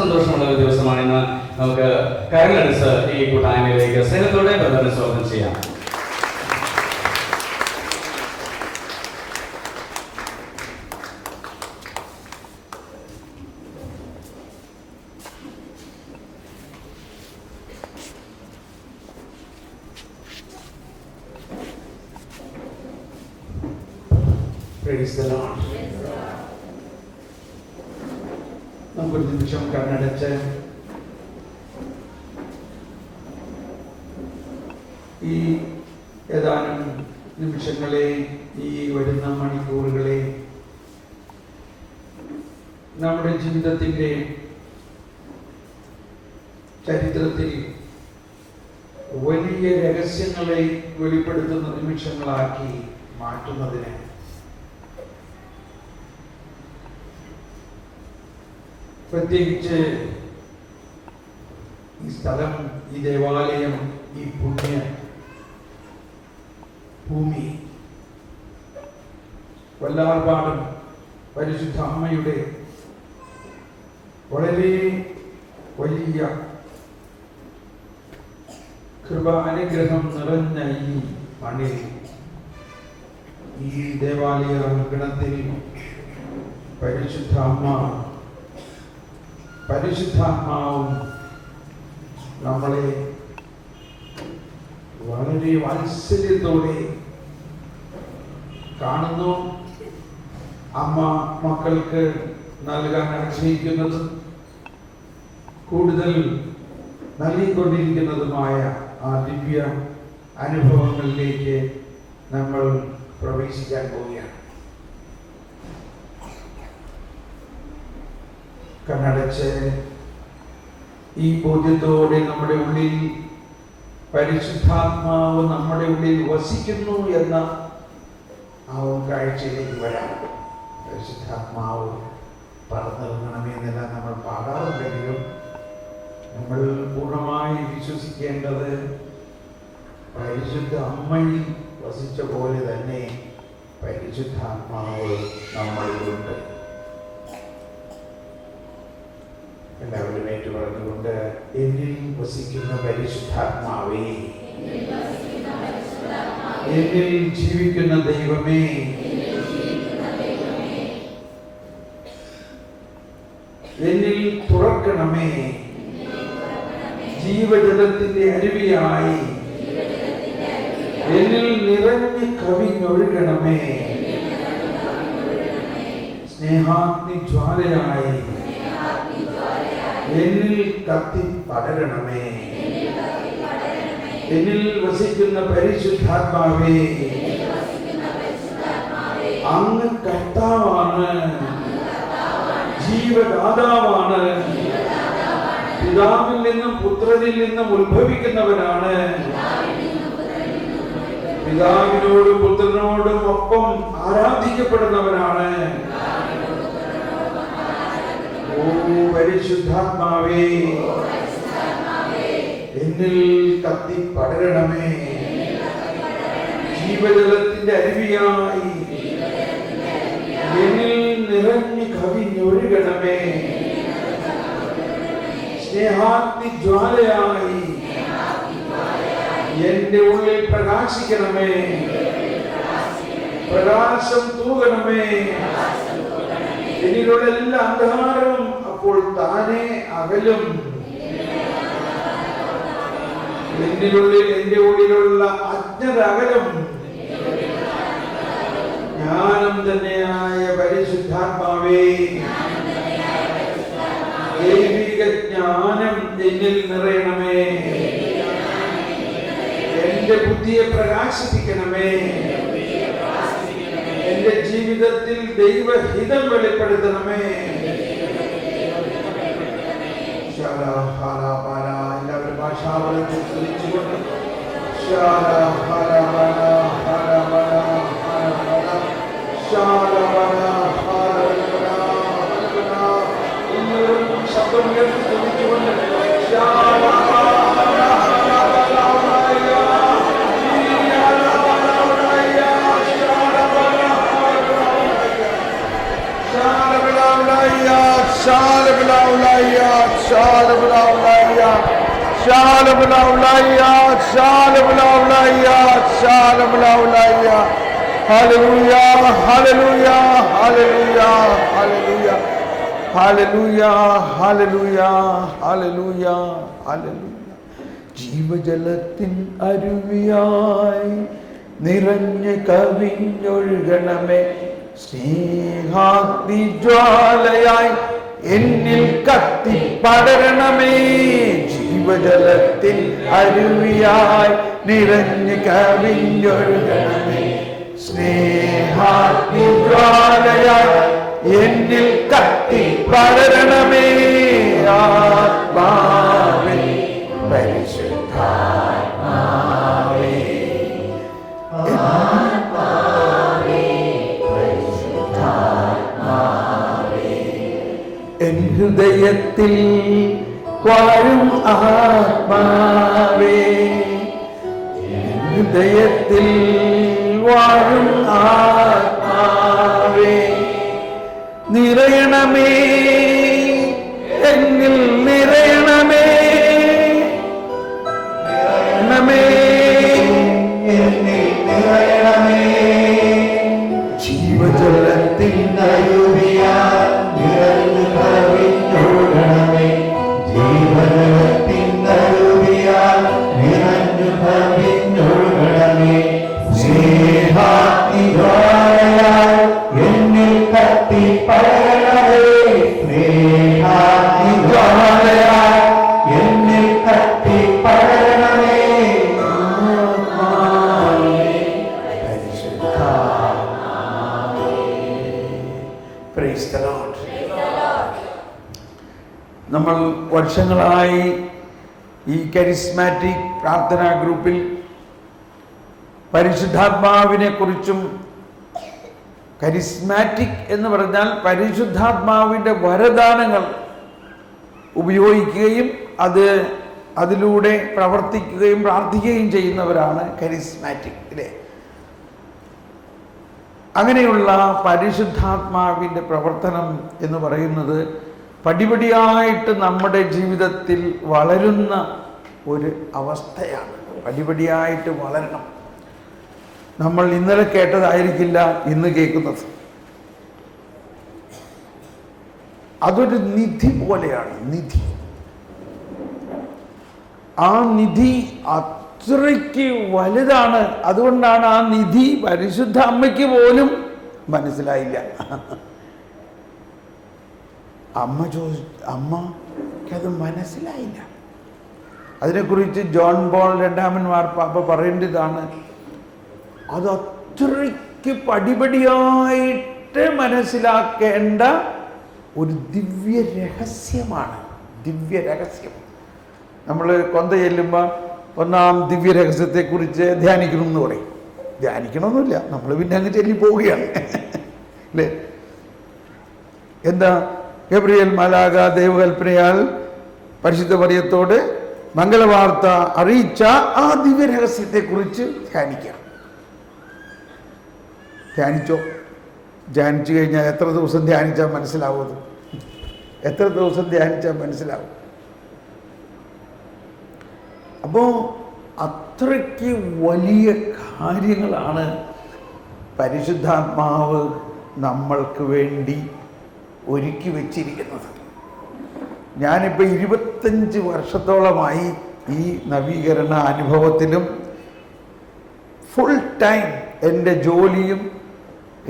സന്തോഷമുള്ള ഒരു ദിവസമാണെന്ന് നമുക്ക് കരങ്ങളടിച്ച് ഈ കൂട്ടായ്മയിലേക്ക് സ്നേഹത്തോടെ ബന്ധനെ സ്വാഗതം ചെയ്യാം. Praise the Lord. നമുക്കൊരു നിമിഷം കണ്ണടച്ച് ഈ ഏതാനും നിമിഷങ്ങളെ, ഈ വരുന്ന മണിക്കൂറുകളെ നമ്മുടെ ജീവിതത്തിൻ്റെ ചരിത്രത്തിൽ വലിയ രഹസ്യങ്ങളെ വെളിപ്പെടുത്തുന്ന നിമിഷങ്ങളാക്കി മാറ്റുന്നതിന് പ്രത്യേകിച്ച് ഈ സ്ഥലം, ഈ ദേവാലയം, ഈ പുണ്യ ഭൂമി വല്ലാർപാടും പരിശുദ്ധ അമ്മയുടെ വളരെ വലിയ കൃപാനുഗ്രഹം നിറഞ്ഞ ഈ മണ്ണിൽ, ഈ ദേവാലയ അങ്കണത്തിൽ പരിശുദ്ധ അമ്മ, പരിശുദ്ധാത്മാവും നമ്മളെ വളരെ വാത്സല്യത്തോടെ കാണുന്നു. അമ്മ മക്കൾക്ക് നൽകാൻ ആഗ്രഹിക്കുന്നതും കൂടുതൽ നൽകിക്കൊണ്ടിരിക്കുന്നതുമായ ആ ദിവ്യ അനുഭവങ്ങളിലേക്ക് നമ്മൾ പ്രവേശിക്കാൻ പോവുകയാണ്. കണ്ണടച്ച് ഈ ബോധ്യത്തോടെ നമ്മുടെ ഉള്ളിൽ പരിശുദ്ധാത്മാവ് നമ്മുടെ ഉള്ളിൽ വസിക്കുന്നു എന്ന ആ കാഴ്ചയിലേക്ക് വരാം. പരിശുദ്ധാത്മാവ് പറന്നിറങ്ങണമെന്നെല്ലാം നമ്മൾ പാടാറുണ്ടെങ്കിലും നമ്മൾ പൂർണ്ണമായി വിശ്വസിക്കേണ്ടത് പരിശുദ്ധ അമ്മയിൽ വസിച്ച പോലെ തന്നെ പരിശുദ്ധാത്മാവ് നമ്മളിലുണ്ട്. എല്ലാവരും ഏറ്റു പറഞ്ഞുകൊണ്ട്, എന്നിൽ വസിക്കുന്ന പരിശുദ്ധാത്മാവേ, എന്നിൽ ജീവിക്കുന്ന ദൈവമേ, എന്നിൽ തുറക്കണമേ, ജീവജലത്തിന്റെ അരുവിയായി എന്നിൽ നിറഞ്ഞ് കവിഞ്ഞൊഴുകണമേ, സ്നേഹാഗ്നി ജ്വാലയായി എന്നിൽ കത്തി പടരണമേ. എന്നിൽ വസിക്കുന്ന പരിശുദ്ധാത്മാവേ, അങ്ങ് കർത്താവാണ്, ജീവദാതാവാണ്, പിതാവിൽ നിന്നും പുത്രനിൽ നിന്നും ഉത്ഭവിക്കുന്നവനാണ്, പിതാവിനോടും പുത്രനോടും ഒപ്പം ആരാധിക്കപ്പെടുന്നവനാണ്. ഓ പരിശുദ്ധാത്മാവേ, എന്നിൽ കത്തി പടരണമേ, ജീവജലത്തിന്റെ അരുവിയായി എന്നിൽ നിറഞ്ഞു കവിഞ്ഞൊഴുകണമേ, സ്നേഹാഗ്നി ജ്വാലയായി എന്റെ ഉള്ളിൽ പ്രകാശിക്കണമേ, പ്രകാശം തൂകണമേ. എന്നിലുള്ള എല്ലാ അന്ധകാരവും അപ്പോൾ താനെ അകലും. എന്റെ ഉള്ളിലുള്ള അജ്ഞത അകലും. ജ്ഞാനം തന്നെയായ പരിശുദ്ധാത്മാവേ, ദൈവിക ജ്ഞാനം എന്നിൽ നിറയണമേ, എന്റെ ബുദ്ധിയെ പ്രകാശിപ്പിക്കണമേ, എന്റെ ജീവിതത്തിൽ ദൈവഹിതം വെളിപ്പെടുത്തണമേ. എല്ലാവരും ഭാഷാവലത്തിൽ സ്തുതിച്ചുകൊണ്ട് ശബ്ദം ഉയർത്തി സ്തുതിച്ചുകൊണ്ട് Shalom, ശാലബലാവലായ ശാലബലാവലായ ശാലബലാവലായ ശാലബലാവലായ. ഹല്ലേലൂയ ഹല്ലേലൂയ ഹല്ലേലൂയ ഹല്ലേലൂയ ഹല്ലേലൂയ ഹല്ലേലൂയ ഹല്ലേലൂയ ഹല്ലേലൂയ. ജീവജലത്തിൻ അരുവിയായി നിറഞ്ഞ് കവിഞ്ഞൊഴുകണമേ, സ്നേഹാഗ്നിജ്വാലയായി എന്നിൽ കത്തി പടരണമേ. ജീവജലത്തിൻ അരുവിയായി നിറഞ്ഞ് കവിഞ്ഞൊഴുകണമേ, സ്നേഹാഗ്നിജ്വാലയായി എന്നിൽ കത്തി പടരണമേ. ആത്മാവേ പരിശുദ്ധാത്മാവേ എൻ ഹൃദയത്തിൽ വാഴും ആത്മാവേ, ഹൃദയത്തിൽ വാഴും ആത്മാവേ, നിറയണമേ എന്നിൽ നിറയണമേ, നിറയണമേ. ജീവജലത്തിൻ അരുവിയാൽ നിറഞ്ഞു കവിഞ്ഞൊഴുകണമേ, ജീവജലത്തിൻ അരുവിയാൽ നിറഞ്ഞു കവിഞ്ഞൊഴുകണമേ, സ്നേഹാഗ്നിജ്വാലയാൽ എന്നിൽ കത്തി പടരണമേ, സ്നേഹാഗ്നിജ്വാലയാൽ എന്നിൽ കത്തി പടരണമേ. Praise the Lord. നമ്മൾ വർഷങ്ങളായി ഈ കരിസ്മാറ്റിക് പ്രാർത്ഥനാ ഗ്രൂപ്പിൽ പരിശുദ്ധാത്മാവിനെ കുറിച്ചും, കരിസ്മാറ്റിക് എന്ന് പറഞ്ഞാൽ പരിശുദ്ധാത്മാവിൻ്റെ വരദാനങ്ങൾ ഉപയോഗിക്കുകയും അതിലൂടെ പ്രവർത്തിക്കുകയും പ്രാർത്ഥിക്കുകയും ചെയ്യുന്നവരാണ് കരിസ്മാറ്റിക് അല്ലേ. അങ്ങനെയുള്ള പരിശുദ്ധാത്മാവിൻ്റെ പ്രവർത്തനം എന്ന് പറയുന്നത് പടിപടിയായിട്ട് നമ്മുടെ ജീവിതത്തിൽ വളരുന്ന ഒരു അവസ്ഥയാണ്. പടിപടിയായിട്ട് വളരണം. നമ്മൾ ഇന്നലെ കേട്ടതായിരിക്കില്ല ഇന്ന് കേൾക്കുന്നത്. അതൊരു നിധി പോലെയാണ്. നിധി, ആ നിധി അത്രയ്ക്ക് വലുതാണ്. അതുകൊണ്ടാണ് ആ നിധി പരിശുദ്ധ അമ്മയ്ക്ക് പോലും മനസ്സിലായില്ല. അമ്മയ്ക്കത് മനസ്സിലായില്ല. അതിനെക്കുറിച്ച് ജോൺ പോൾ രണ്ടാമൻ മാർപ്പാപ്പ പറയേണ്ടതാണ്. അത് അത്രയ്ക്ക് പടിപടിയായിട്ട് മനസ്സിലാക്കേണ്ട ഒരു ദിവ്യ രഹസ്യമാണ്. ദിവ്യ രഹസ്യം. നമ്മൾ കൊന്ത ചെല്ലുമ്പോൾ ഒന്നാം ദിവ്യ രഹസ്യത്തെക്കുറിച്ച് ധ്യാനിക്കണം എന്ന് പറയും. ധ്യാനിക്കണമെന്നില്ല, നമ്മൾ പിന്നെ അങ്ങ് ചെല്ലി പോവുകയാണ് അല്ലേ. എന്താ? ഗബ്രിയേൽ മാലാഖ ദൈവകൽപ്പനയാൽ പരിശുദ്ധ മറിയത്തോട് മംഗളവാർത്ത അറിയിച്ച ആ ദിവ്യ രഹസ്യത്തെക്കുറിച്ച് ധ്യാനിക്കാം. ധ്യാനിച്ചോ? ധ്യാനിച്ചു കഴിഞ്ഞാൽ എത്ര ദിവസം ധ്യാനിച്ചാൽ മനസ്സിലാവും? എത്ര ദിവസം ധ്യാനിച്ചാൽ മനസ്സിലാവും? അപ്പോൾ അത്രയ്ക്ക് വലിയ കാര്യങ്ങളാണ് പരിശുദ്ധാത്മാവ് നമ്മൾക്ക് വേണ്ടി ഒരുക്കി വച്ചിരിക്കുന്നത്. ഞാനിപ്പോൾ 25 വർഷത്തോളമായി ഈ നവീകരണ അനുഭവത്തിലും ഫുൾ ടൈം എൻ്റെ ജോലിയും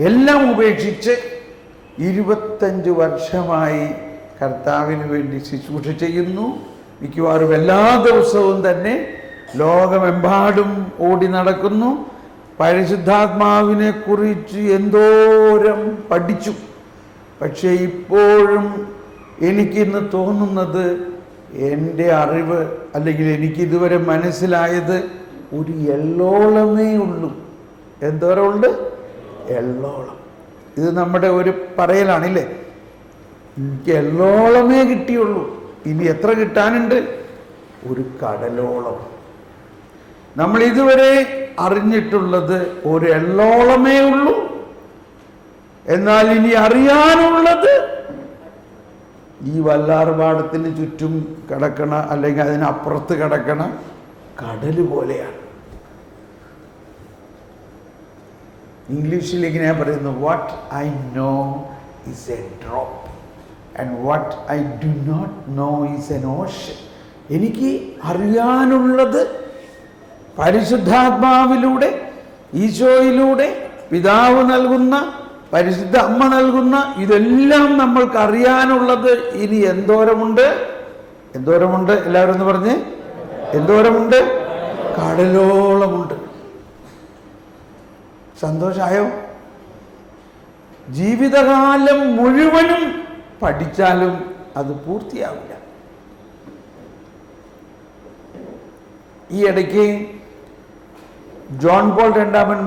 എല്ലാം ഉപേക്ഷിച്ച് 25 വർഷമായി കർത്താവിന് വേണ്ടി ശുശ്രൂഷ ചെയ്യുന്നു. മിക്കവാറും എല്ലാ ദിവസവും തന്നെ ലോകമെമ്പാടും ഓടി നടക്കുന്നു. പരിശുദ്ധാത്മാവിനെ കുറിച്ച് എന്തോരം പഠിച്ചു. പക്ഷേ ഇപ്പോഴും എനിക്കിന്ന് തോന്നുന്നത്, എൻ്റെ അറിവ് അല്ലെങ്കിൽ എനിക്കിതുവരെ മനസ്സിലായത് ഒരു എള്ളോളമേ ഉള്ളൂ. എന്തോരം ഉണ്ട്? എള്ളോളം. ഇത് നമ്മുടെ ഒരു പറയലാണില്ലേ. എനിക്ക് എള്ളോളമേ കിട്ടിയുള്ളൂ. ഇനി എത്ര കിട്ടാനുണ്ട്? ഒരു കടലോളം. നമ്മൾ ഇതുവരെ അറിഞ്ഞിട്ടുള്ളത് ഒരു എള്ളോളമേ ഉള്ളൂ. എന്നാൽ ഇനി അറിയാനുള്ളത് ഈ വല്ലാർപാടത്തിന് ചുറ്റും കിടക്കണ അല്ലെങ്കിൽ അതിനപ്പുറത്ത് കിടക്കണ കടൽ പോലെയാണ്. ഇംഗ്ലീഷിൽ ഇങ്ങനെ പറയുന്നു, what I know is a drop and what I do not know is an ocean. എനിക്ക് അറിയാനുള്ളത് പരിശുദ്ധാത്മാവിലൂടെ, ഈശോയിലൂടെ, പിതാവ് നൽകുന്ന, പരിശുദ്ധ അമ്മ നൽകുന്ന, ഇതെല്ലാം നമ്മൾക്ക് അറിയാനുള്ളത് ഇനി എന്തോരമുണ്ട്? എന്തോരമുണ്ട്? എല്ലാവരും ഒന്ന് പറഞ്ഞ്, എന്തോരമുണ്ട്? കടലോളമുണ്ട്. സന്തോഷായോ? ജീവിതകാലം മുഴുവനും പഠിച്ചാലും അത് പൂർത്തിയാവില്ല. ഈ ഇടയ്ക്ക് ജോൺ പോൾ രണ്ടാമൻ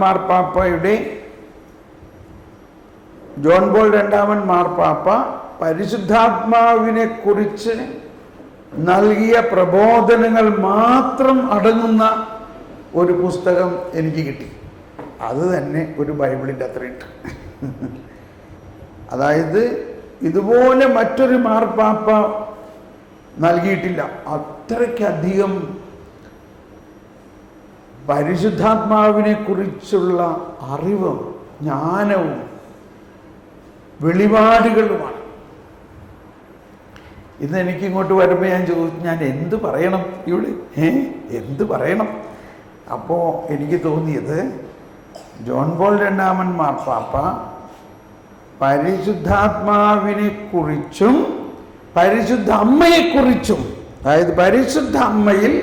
മാർപ്പാപ്പ പരിശുദ്ധാത്മാവിനെ കുറിച്ച് നൽകിയ പ്രബോധനങ്ങൾ മാത്രം അടങ്ങുന്ന ഒരു പുസ്തകം എനിക്ക് കിട്ടി. അത് തന്നെ ഒരു ബൈബിളിൻ്റെ അത്രയുണ്ട്. അതായത് ഇതുപോലെ മറ്റൊരു മാർപ്പാപ്പ നൽകിയിട്ടില്ല. അത്രയ്ക്കധികം പരിശുദ്ധാത്മാവിനെ കുറിച്ചുള്ള അറിവും ജ്ഞാനവും വെളിപാടുകളുമാണ്. ഇന്ന് എനിക്കിങ്ങോട്ട് വരുമ്പോൾ ഞാൻ ചോദിച്ചു, ഞാൻ എന്ത് പറയണം ഇവിടെ? എന്ത് പറയണം? അപ്പോൾ എനിക്ക് തോന്നിയത്, ജോൺ പോൾ രണ്ടാമൻ മാർപ്പാപ്പ പരിശുദ്ധാത്മാവിനെ കുറിച്ചും പരിശുദ്ധ അമ്മയെക്കുറിച്ചും, അതായത് പരിശുദ്ധ അമ്മയിൽ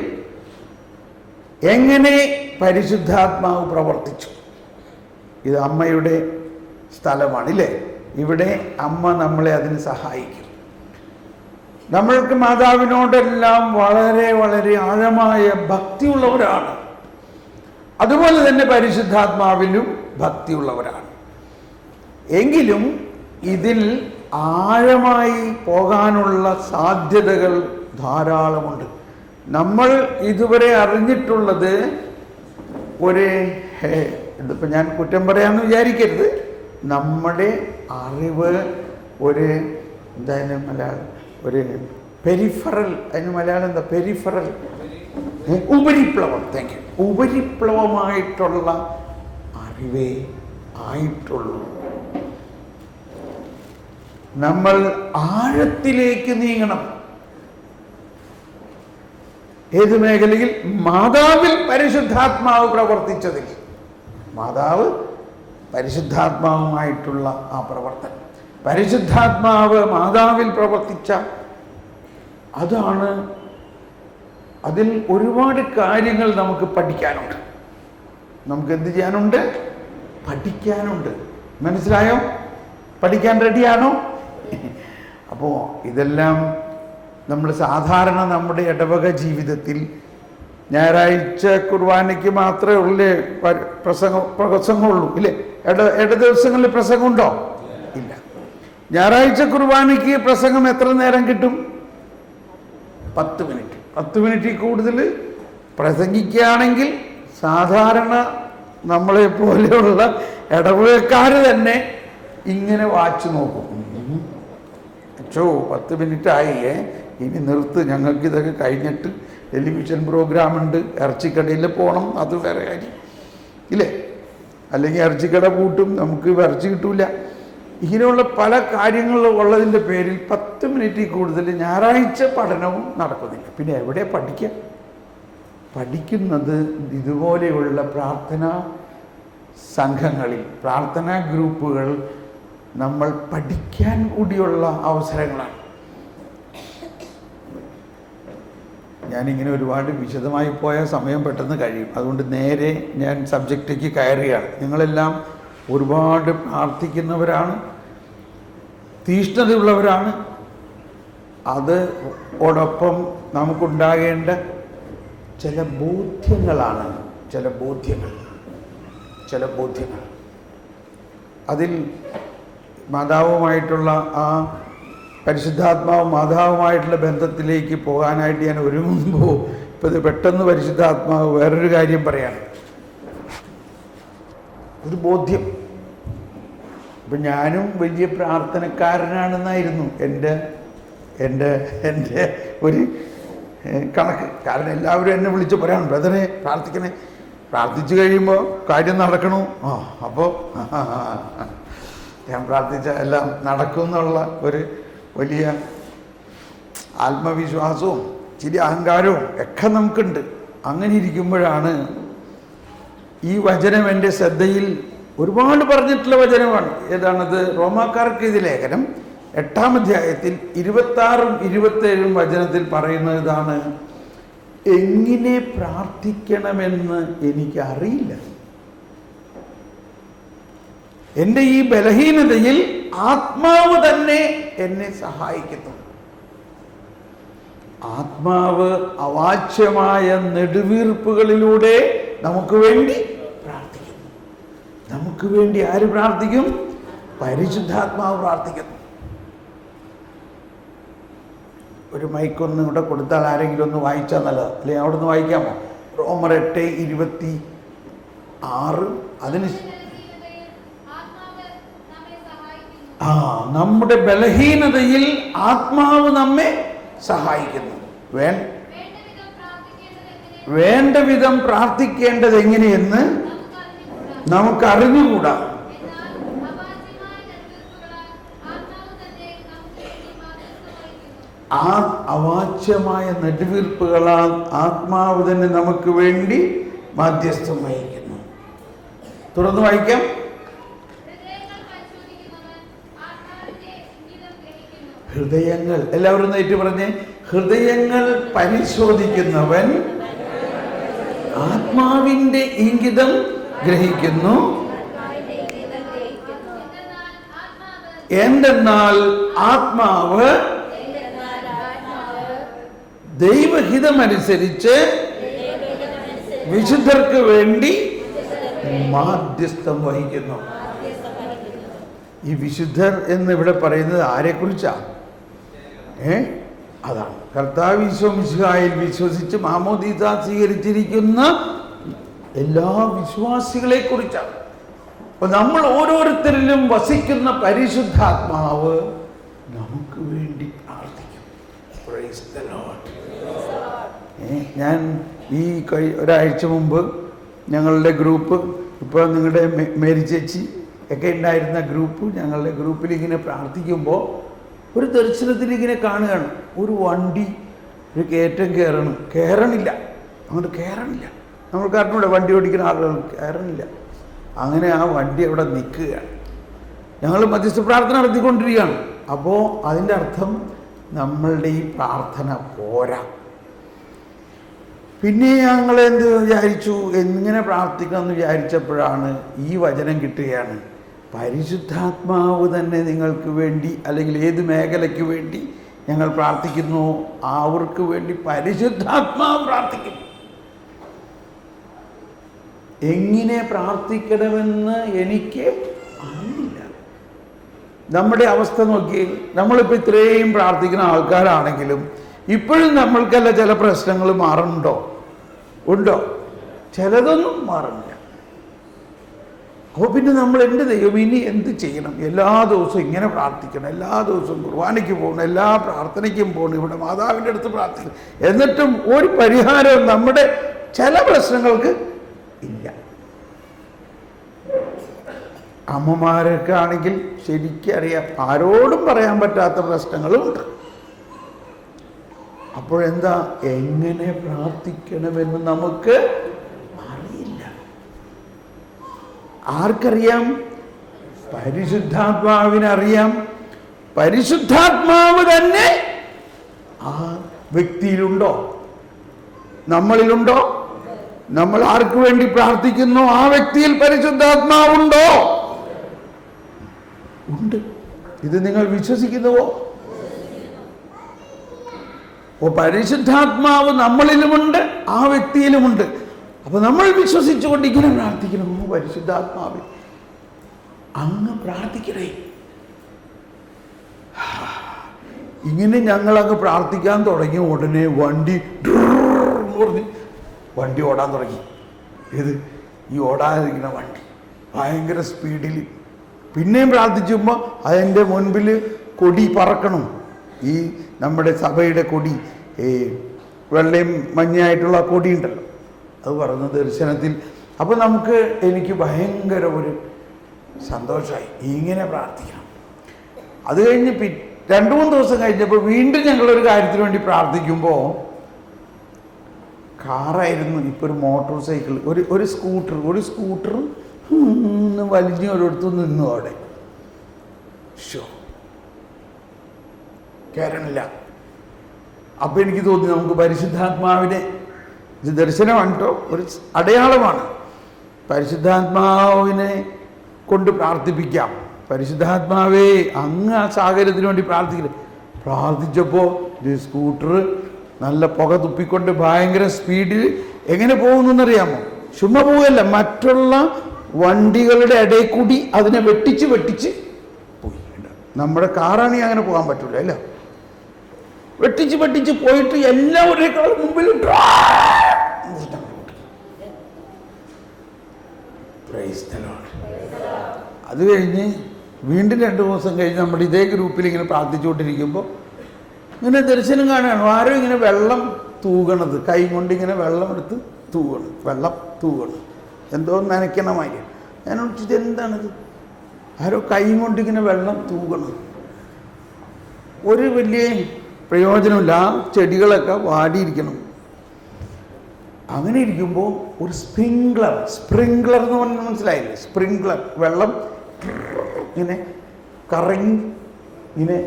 എങ്ങനെ പരിശുദ്ധാത്മാവ് പ്രവർത്തിച്ചു. ഇത് അമ്മയുടെ സ്ഥലമാണ്, ഇല്ലേ? ഇവിടെ അമ്മ നമ്മളെ അതിന് സഹായിക്കും. നമ്മൾക്ക് മാതാവിനോടെല്ലാം വളരെ വളരെ ആഴമായ ഭക്തിയുള്ളവരാണ്. അതുപോലെ തന്നെ പരിശുദ്ധാത്മാവിലും ഭക്തിയുള്ളവരാണ്. എങ്കിലും ഇതിൽ ആഴമായി പോകാനുള്ള സാധ്യതകൾ ധാരാളമുണ്ട്. നമ്മൾ ഇതുവരെ അറിഞ്ഞിട്ടുള്ളത് ഇതിപ്പോൾ ഞാൻ കുറ്റം പറയാമെന്ന് വിചാരിക്കരുത്. നമ്മുടെ അറിവ് എന്തായാലും മലയാളം പെരിഫറൽ, അതിന് മലയാളം എന്താ? പെരിഫറൽ, ഉപരിപ്ലവം. Thank you. ഉപരിപ്ലവമായിട്ടുള്ള അറിവേ ആയിട്ടുള്ളൂ. നമ്മൾ ആഴത്തിലേക്ക് നീങ്ങണം. ഏത് മേഖലയിൽ? മാതാവിൽ പരിശുദ്ധാത്മാവ് പ്രവർത്തിച്ചതിൽ. മാതാവ് പരിശുദ്ധാത്മാവുമായിട്ടുള്ള ആ പ്രവർത്തനം, പരിശുദ്ധാത്മാവ് മാതാവിൽ പ്രവർത്തിച്ച അതാണ്. അതിൽ ഒരുപാട് കാര്യങ്ങൾ നമുക്ക് പഠിക്കാനുണ്ട്. നമുക്ക് എന്ത് ചെയ്യാനുണ്ട്? പഠിക്കാനുണ്ട്. മനസ്സിലായോ? പഠിക്കാൻ റെഡിയാണോ? അപ്പോൾ ഇതെല്ലാം നമ്മൾ സാധാരണ നമ്മുടെ ഇടവക ജീവിതത്തിൽ ഞായറാഴ്ച കുർബാനയ്ക്ക് മാത്രമേ ഉള്ളേ പ്രസംഗമുള്ളൂ, ഇല്ലേ? ഇട ദിവസങ്ങളിൽ പ്രസംഗമുണ്ടോ? ഇല്ല. ഞായറാഴ്ച കുർബാനയ്ക്ക് പ്രസംഗം എത്ര നേരം കിട്ടും? 10 മിനിറ്റ്. 10 മിനിറ്റിൽ കൂടുതൽ പ്രസംഗിക്കുകയാണെങ്കിൽ സാധാരണ നമ്മളെ പോലെയുള്ള ഇടവകക്കാർ തന്നെ ഇങ്ങനെ വാച്ച് നോക്കും. അച്ചോ 10 മിനിറ്റ് ആയില്ലേ, ഇനി നിർത്ത്, ഞങ്ങൾക്ക് ഇതൊക്കെ കഴിഞ്ഞിട്ട് ടെലിവിഷൻ പ്രോഗ്രാം ഉണ്ട്, ഇറച്ചിക്കടയിൽ പോകണം, അത് വേറെ കാര്യം, ഇല്ലേ? അല്ലെങ്കിൽ ഇറച്ചിക്കട പൂട്ടും, നമുക്ക് ഇറച്ചി കിട്ടൂല. ഇങ്ങനെയുള്ള പല കാര്യങ്ങളും ഉള്ളതിൻ്റെ പേരിൽ 10 മിനിറ്റിൽ കൂടുതൽ ഞായറാഴ്ച പഠനവും നടക്കുന്നില്ല. പിന്നെ എവിടെ പഠിക്കുന്നത്? ഇതുപോലെയുള്ള പ്രാർത്ഥനാ സംഘങ്ങളിൽ, പ്രാർത്ഥനാ ഗ്രൂപ്പുകൾ നമ്മൾ പഠിക്കാൻ കൂടിയുള്ള അവസരങ്ങളാണ്. ഞാനിങ്ങനെ ഒരുപാട് വിശദമായി പോയ സമയം പെട്ടെന്ന് കഴിയും. അതുകൊണ്ട് നേരെ ഞാൻ സബ്ജക്റ്റിലേക്ക് കയറുകയാണ്. നിങ്ങളെല്ലാം ഒരുപാട് പ്രാർത്ഥിക്കുന്നവരാണ്, തീഷ്ണതയുള്ളവരാണ്. അതോടൊപ്പം നമുക്കുണ്ടാകേണ്ട ചില ബോധ്യങ്ങളാണ്. ചില ബോധ്യങ്ങൾ അതിൽ മാതാവുമായിട്ടുള്ള ആ പരിശുദ്ധാത്മാവ് മാതാവുമായിട്ടുള്ള ബന്ധത്തിലേക്ക് പോകാനായിട്ട് ഞാൻ ഒരുങ്ങുമ്പോൾ ഇപ്പോൾ ഇത് പെട്ടെന്ന് പരിശുദ്ധാത്മാവ് വേറൊരു കാര്യം പറയാണ്. ഒരു ബോധ്യം. ഇപ്പം ഞാനും വലിയ പ്രാർത്ഥനക്കാരനാണെന്നായിരുന്നു എൻ്റെ എൻ്റെ ഒരു കണക്ക്. കാരണം എല്ലാവരും എന്നെ വിളിച്ച് പറയണം, ബ്രദറെ പ്രാർത്ഥിക്കണേ, പ്രാർത്ഥിച്ചു കഴിയുമ്പോൾ കാര്യം നടക്കണു. അപ്പോൾ ഞാൻ പ്രാർത്ഥിച്ച എല്ലാം നടക്കും എന്നുള്ള ഒരു വലിയ ആത്മവിശ്വാസവും ചില അഹങ്കാരവും ഒക്കെ നമുക്കുണ്ട്. അങ്ങനെ ഇരിക്കുമ്പോഴാണ് ഈ വചനം എൻ്റെ ശ്രദ്ധയിൽ, ഒരുപാട് പറഞ്ഞിട്ടുള്ള വചനമാണ്. ഏതാണത്? റോമാക്കാർക്ക് ഇത് ലേഖനം 8-ാം അധ്യായത്തിൽ 26-ഉം 27-ഉം വചനത്തിൽ പറയുന്നത് ഇതാണ്: എങ്ങനെ പ്രാർത്ഥിക്കണമെന്ന് എനിക്കറിയില്ല. എൻ്റെ ഈ ബലഹീനതയിൽ ആത്മാവ് തന്നെ എന്നെ സഹായിക്കുന്നു. ആത്മാവ് അവാച്യമായ നെടുവീർപ്പുകളിലൂടെ നമുക്ക് വേണ്ടി പ്രാർത്ഥിക്കുന്നു. നമുക്ക് വേണ്ടി ആര് പ്രാർത്ഥിക്കും? പരിശുദ്ധാത്മാവ് പ്രാർത്ഥിക്കുന്നു. ഒരു മൈക്കൊന്ന് ഇവിടെ കൊടുത്താൽ ആരെങ്കിലും ഒന്ന് വായിച്ചാൽ നല്ലത്, അല്ലെങ്കിൽ അവിടെ നിന്ന് വായിക്കാമോ? റോമർ 8:26. അതിന് നമ്മുടെ ബലഹീനതയിൽ ആത്മാവ് നമ്മെ സഹായിക്കുന്നു. വേണ്ട വിധം പ്രാർത്ഥിക്കേണ്ടത് എങ്ങനെയെന്ന് നമുക്കറിഞ്ഞുകൂടാ. അവാച്യമായ നെടുവീർപ്പുകളാൽ ആത്മാവ് തന്നെ നമുക്ക് വേണ്ടി മാധ്യസ്ഥം വഹിക്കുന്നു. തുറന്നു വായിക്കാം. ഹൃദയങ്ങൾ, എല്ലാവരും നേരിട്ട് പറഞ്ഞേ, ഹൃദയങ്ങൾ പരിശോധിക്കുന്നവൻ ആത്മാവിന്റെ ഇംഗിതം ഗ്രഹിക്കുന്നു. എന്തെന്നാൽ ആത്മാവ് ദൈവഹിതമനുസരിച്ച് വിശുദ്ധർക്ക് വേണ്ടി മാധ്യസ്ഥം വഹിക്കുന്നു. ഈ വിശുദ്ധർ എന്ന് ഇവിടെ പറയുന്നത് ആരെക്കുറിച്ചാണ്? അതാണ് കർത്താവ് ഈശോ മിശിഹായിൽ വിശ്വസിച്ച് മാമോദീസ സ്വീകരിച്ചിരിക്കുന്ന എല്ലാ വിശ്വാസികളെ കുറിച്ചാണ്. അപ്പൊ നമ്മൾ ഓരോരുത്തരിലും വസിക്കുന്ന പരിശുദ്ധാത്മാവ് നമുക്ക് വേണ്ടി പ്രാർത്ഥിക്കും. Praise the Lord. ഞാൻ ഈ ഒരാഴ്ച മുമ്പ് ഞങ്ങളുടെ ഗ്രൂപ്പ്, ഇപ്പോൾ നിങ്ങളുടെ മേരി ചേച്ചി ഒക്കെ ഉണ്ടായിരുന്ന ഗ്രൂപ്പ്, ഞങ്ങളുടെ ഗ്രൂപ്പിൽ ഇങ്ങനെ പ്രാർത്ഥിക്കുമ്പോൾ ഒരു ദർശനത്തിൽ ഇങ്ങനെ കാണുകയാണ്, ഒരു വണ്ടി ഒരു കയറ്റം കയറണില്ല, അങ്ങോട്ട് കയറണില്ല. നമ്മൾക്ക് അറിഞ്ഞൂടെ വണ്ടി ഓടിക്കുന്ന ആളുകൾ കയറണില്ല. അങ്ങനെ ആ വണ്ടി അവിടെ നിൽക്കുകയാണ്. ഞങ്ങൾ മധ്യസ്ഥ പ്രാർത്ഥന നടത്തിക്കൊണ്ടിരിക്കുകയാണ്. അപ്പോൾ അതിൻ്റെ അർത്ഥം നമ്മളുടെ ഈ പ്രാർത്ഥന പോരാ. പിന്നെ ഞങ്ങൾ എന്ത് വിചാരിച്ചു, എങ്ങനെ പ്രാർത്ഥിക്കണം എന്ന് വിചാരിച്ചപ്പോഴാണ് ഈ വചനം കിട്ടുകയാണ്. പരിശുദ്ധാത്മാവ് തന്നെ നിങ്ങൾക്ക് വേണ്ടി, അല്ലെങ്കിൽ ഏത് മേഖലയ്ക്ക് വേണ്ടി ഞങ്ങൾ പ്രാർത്ഥിക്കുന്നു അവർക്ക് വേണ്ടി പരിശുദ്ധാത്മാവ് പ്രാർത്ഥിക്കും. എങ്ങനെ പ്രാർത്ഥിക്കണമെന്ന് എനിക്ക് അറിയില്ല. നമ്മുടെ അവസ്ഥ നോക്കി, നമ്മളിപ്പോൾ ഇത്രയും പ്രാർത്ഥിക്കുന്ന ആൾക്കാരാണെങ്കിലും ഇപ്പോഴും നമ്മൾക്കല്ല ചില പ്രശ്നങ്ങൾ മാറുന്നുണ്ടോ? ഉണ്ടോ? ചിലതൊന്നും മാറുന്നില്ല. അപ്പോൾ പിന്നെ നമ്മൾ എൻ്റെ ദൈവം ഇനി എന്ത് ചെയ്യണം? എല്ലാ ദിവസവും ഇങ്ങനെ പ്രാർത്ഥിക്കണം, എല്ലാ ദിവസവും കുർബാനയ്ക്ക് പോകണം, എല്ലാ പ്രാർത്ഥനയ്ക്കും പോകണം, ഇവിടെ മാതാവിൻ്റെ അടുത്ത് പ്രാർത്ഥിക്കണം, എന്നിട്ടും ഒരു പരിഹാരവും നമ്മുടെ ചില പ്രശ്നങ്ങൾക്ക് ഇല്ല. അമ്മമാരൊക്കെ ആണെങ്കിൽ ശരിക്കറിയാം, ആരോടും പറയാൻ പറ്റാത്ത പ്രശ്നങ്ങളുമുണ്ട്. അപ്പോഴെന്താ, എങ്ങനെ പ്രാർത്ഥിക്കണമെന്ന് നമുക്ക് അറിയില്ല. ആർക്കറിയാം? പരിശുദ്ധാത്മാവിനറിയാം. പരിശുദ്ധാത്മാവ് തന്നെ ആ വ്യക്തിയിലുണ്ടോ? നമ്മളിലുണ്ടോ? നമ്മൾ ആർക്ക് വേണ്ടി പ്രാർത്ഥിക്കുന്നു ആ വ്യക്തിയിൽ പരിശുദ്ധാത്മാവുണ്ടോ? ഉണ്ട്. ഇത് നിങ്ങൾ വിശ്വസിക്കുന്നുവോ? പരിശുദ്ധാത്മാവ് നമ്മളിലുമുണ്ട്, ആ വ്യക്തിയിലുമുണ്ട്. അപ്പൊ നമ്മൾ വിശ്വസിച്ചുകൊണ്ട് ഇങ്ങനെ പ്രാർത്ഥിക്കണം, പരിശുദ്ധാത്മാവ് അങ്ങ് പ്രാർത്ഥിക്കണേ. ഇങ്ങനെ ഞങ്ങളങ്ങ് പ്രാർത്ഥിക്കാൻ തുടങ്ങിയ ഉടനെ വണ്ടി ഓടാൻ തുടങ്ങി. ഇത് ഈ ഓടാതിരിക്കുന്ന വണ്ടി ഭയങ്കര സ്പീഡിൽ. പിന്നെയും പ്രാർത്ഥിച്ചുമ്പോൾ അതിൻ്റെ മുൻപിൽ കൊടി പറക്കണം. ഈ നമ്മുടെ സഭയുടെ കൊടി, വെള്ളയും മഞ്ഞയായിട്ടുള്ള കൊടി ഉണ്ടല്ലോ, അത് പറഞ്ഞു ദർശനത്തിൽ. അപ്പോൾ എനിക്ക് ഭയങ്കര ഒരു സന്തോഷമായി, ഇങ്ങനെ പ്രാർത്ഥിക്കണം. അത് കഴിഞ്ഞ് 2-3 ദിവസം കഴിഞ്ഞപ്പോൾ വീണ്ടും ഞങ്ങളൊരു കാര്യത്തിന് വേണ്ടി പ്രാർത്ഥിക്കുമ്പോൾ, കാറായിരുന്നു, ഇപ്പോൾ ഒരു മോട്ടോർ സൈക്കിൾ, ഒരു സ്കൂട്ടർ വലിഞ്ഞ് ഒരിടത്തു നിന്നു. അവിടെ കയറണില്ല. അപ്പം എനിക്ക് തോന്നി നമുക്ക് പരിശുദ്ധാത്മാവിനെ, ഇത് ദർശനമാണ് കേട്ടോ, ഒരു അടയാളമാണ്, പരിശുദ്ധാത്മാവിനെ കൊണ്ട് പ്രാർത്ഥിപ്പിക്കാം. പരിശുദ്ധാത്മാവേ അങ്ങ് ആ സാഹചര്യത്തിന് വേണ്ടി പ്രാർത്ഥിച്ചപ്പോൾ ഒരു സ്കൂട്ടർ നല്ല പുക തുപ്പിക്കൊണ്ട് ഭയങ്കര സ്പീഡിൽ എങ്ങനെ പോകുന്നറിയാമോ? ചുമ്മാ പോവുകയല്ല, മറ്റുള്ള വണ്ടികളുടെ ഇടയിൽ കൂടി അതിനെ വെട്ടിച്ച് പോയി. നമ്മുടെ കാറാണെങ്കിൽ അങ്ങനെ പോകാൻ പറ്റില്ല അല്ല, വെട്ടിച്ച് പോയിട്ട് എല്ലാവരേക്കാളും മുമ്പിൽ അത് കഴിഞ്ഞ് വീണ്ടും 2 ദിവസം കഴിഞ്ഞ് നമ്മൾ ഇതേ ഗ്രൂപ്പിൽ ഇങ്ങനെ പ്രാർത്ഥിച്ചുകൊണ്ടിരിക്കുമ്പോൾ ഇങ്ങനെ ദർശനം കാണുകയാണ്, ആരും ഇങ്ങനെ വെള്ളം തൂകണത്, കൈ കൊണ്ട് ഇങ്ങനെ വെള്ളം എടുത്ത് തൂകണം, എന്തോ നനയ്ക്കണമായി. ഞാൻ വിളിച്ചത് എന്താണിത്, ആരോ കൈ കൊണ്ട് ഇങ്ങനെ വെള്ളം തൂകണം. ഒരു വലിയ പ്രയോജനമില്ല, ആ ചെടികളൊക്കെ വാടിയിരിക്കണം. അങ്ങനെ ഇരിക്കുമ്പോൾ ഒരു സ്പ്രിംഗ്ലർ എന്ന് പറഞ്ഞാൽ മനസ്സിലായില്ലേ? സ്പ്രിംഗ്ലർ, വെള്ളം ഇങ്ങനെ കറങ്ങി, ഇങ്ങനെ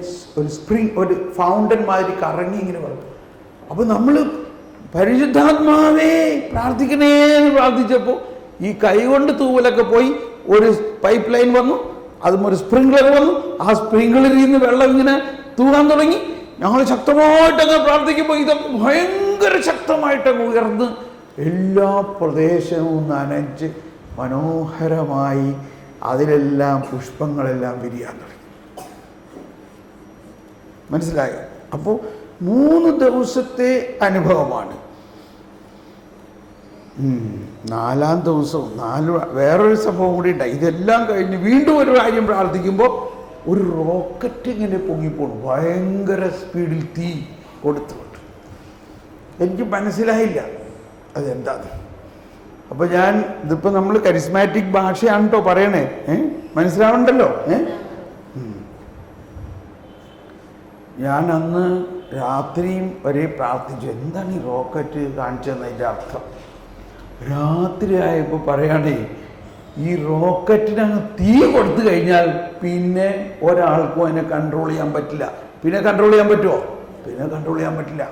ഒരു ഫൗണ്ടൻ മാതിരി കറങ്ങി ഇങ്ങനെ വരും. അപ്പോൾ നമ്മൾ പരിശുദ്ധാത്മാവേ പ്രാർത്ഥിക്കണേന്ന് പ്രാർത്ഥിച്ചപ്പോൾ ഈ കൈ കൊണ്ട് തൂവലൊക്കെ പോയി, ഒരു പൈപ്പ് ലൈൻ വന്നു, അതും ഒരു സ്പ്രിംഗ്ലർ വന്നു, ആ സ്പ്രിംഗ്ലറിൽ നിന്ന് വെള്ളം ഇങ്ങനെ തൂകാൻ തുടങ്ങി. ഞങ്ങൾ ശക്തമായിട്ടങ്ങ് പ്രാർത്ഥിക്കുമ്പോൾ ഇത് ഭയങ്കര ശക്തമായിട്ടങ്ങ് ഉയർന്ന് എല്ലാ പ്രദേശവും നനച്ച് മനോഹരമായി അതിലെല്ലാം പുഷ്പങ്ങളെല്ലാം വിരിയാൻ തുടങ്ങി. മനസ്സിലായോ? അപ്പോൾ 3 ദിവസത്തെ അനുഭവമാണ്. 4-ാം ദിവസവും വേറൊരു സംഭവം കൂടി ഉണ്ടായി. ഇതെല്ലാം കഴിഞ്ഞ് വീണ്ടും ഒരു കാര്യം പ്രാർത്ഥിക്കുമ്പോൾ ഒരു റോക്കറ്റ് ഇങ്ങനെ പൊങ്ങിപ്പോണു, ഭയങ്കര സ്പീഡിൽ തീ കൊടുത്തുകൊണ്ട്. എനിക്ക് മനസ്സിലായില്ല അതെന്താണ്. അപ്പോൾ ഇതിപ്പോൾ നമ്മൾ കരിസ്മാറ്റിക് ഭാഷയാണ് കേട്ടോ പറയണേ, മനസ്സിലാവണ്ടല്ലോ. ഞാൻ അന്ന് രാത്രിയും വരെ പ്രാർത്ഥിച്ചു, എന്താണ് ഈ റോക്കറ്റ് കാണിച്ചതെന്നതിൻ്റെ അർത്ഥം. രാത്രി ആയപ്പോൾ പറയുകയാണേ, ഈ റോക്കറ്റിനങ്ങ് തീ കൊടുത്തു കഴിഞ്ഞാൽ പിന്നെ ഒരാൾക്കും അതിനെ കൺട്രോൾ ചെയ്യാൻ പറ്റില്ല. പിന്നെ കൺട്രോൾ ചെയ്യാൻ പറ്റുമോ? പിന്നെ കൺട്രോൾ ചെയ്യാൻ പറ്റില്ല.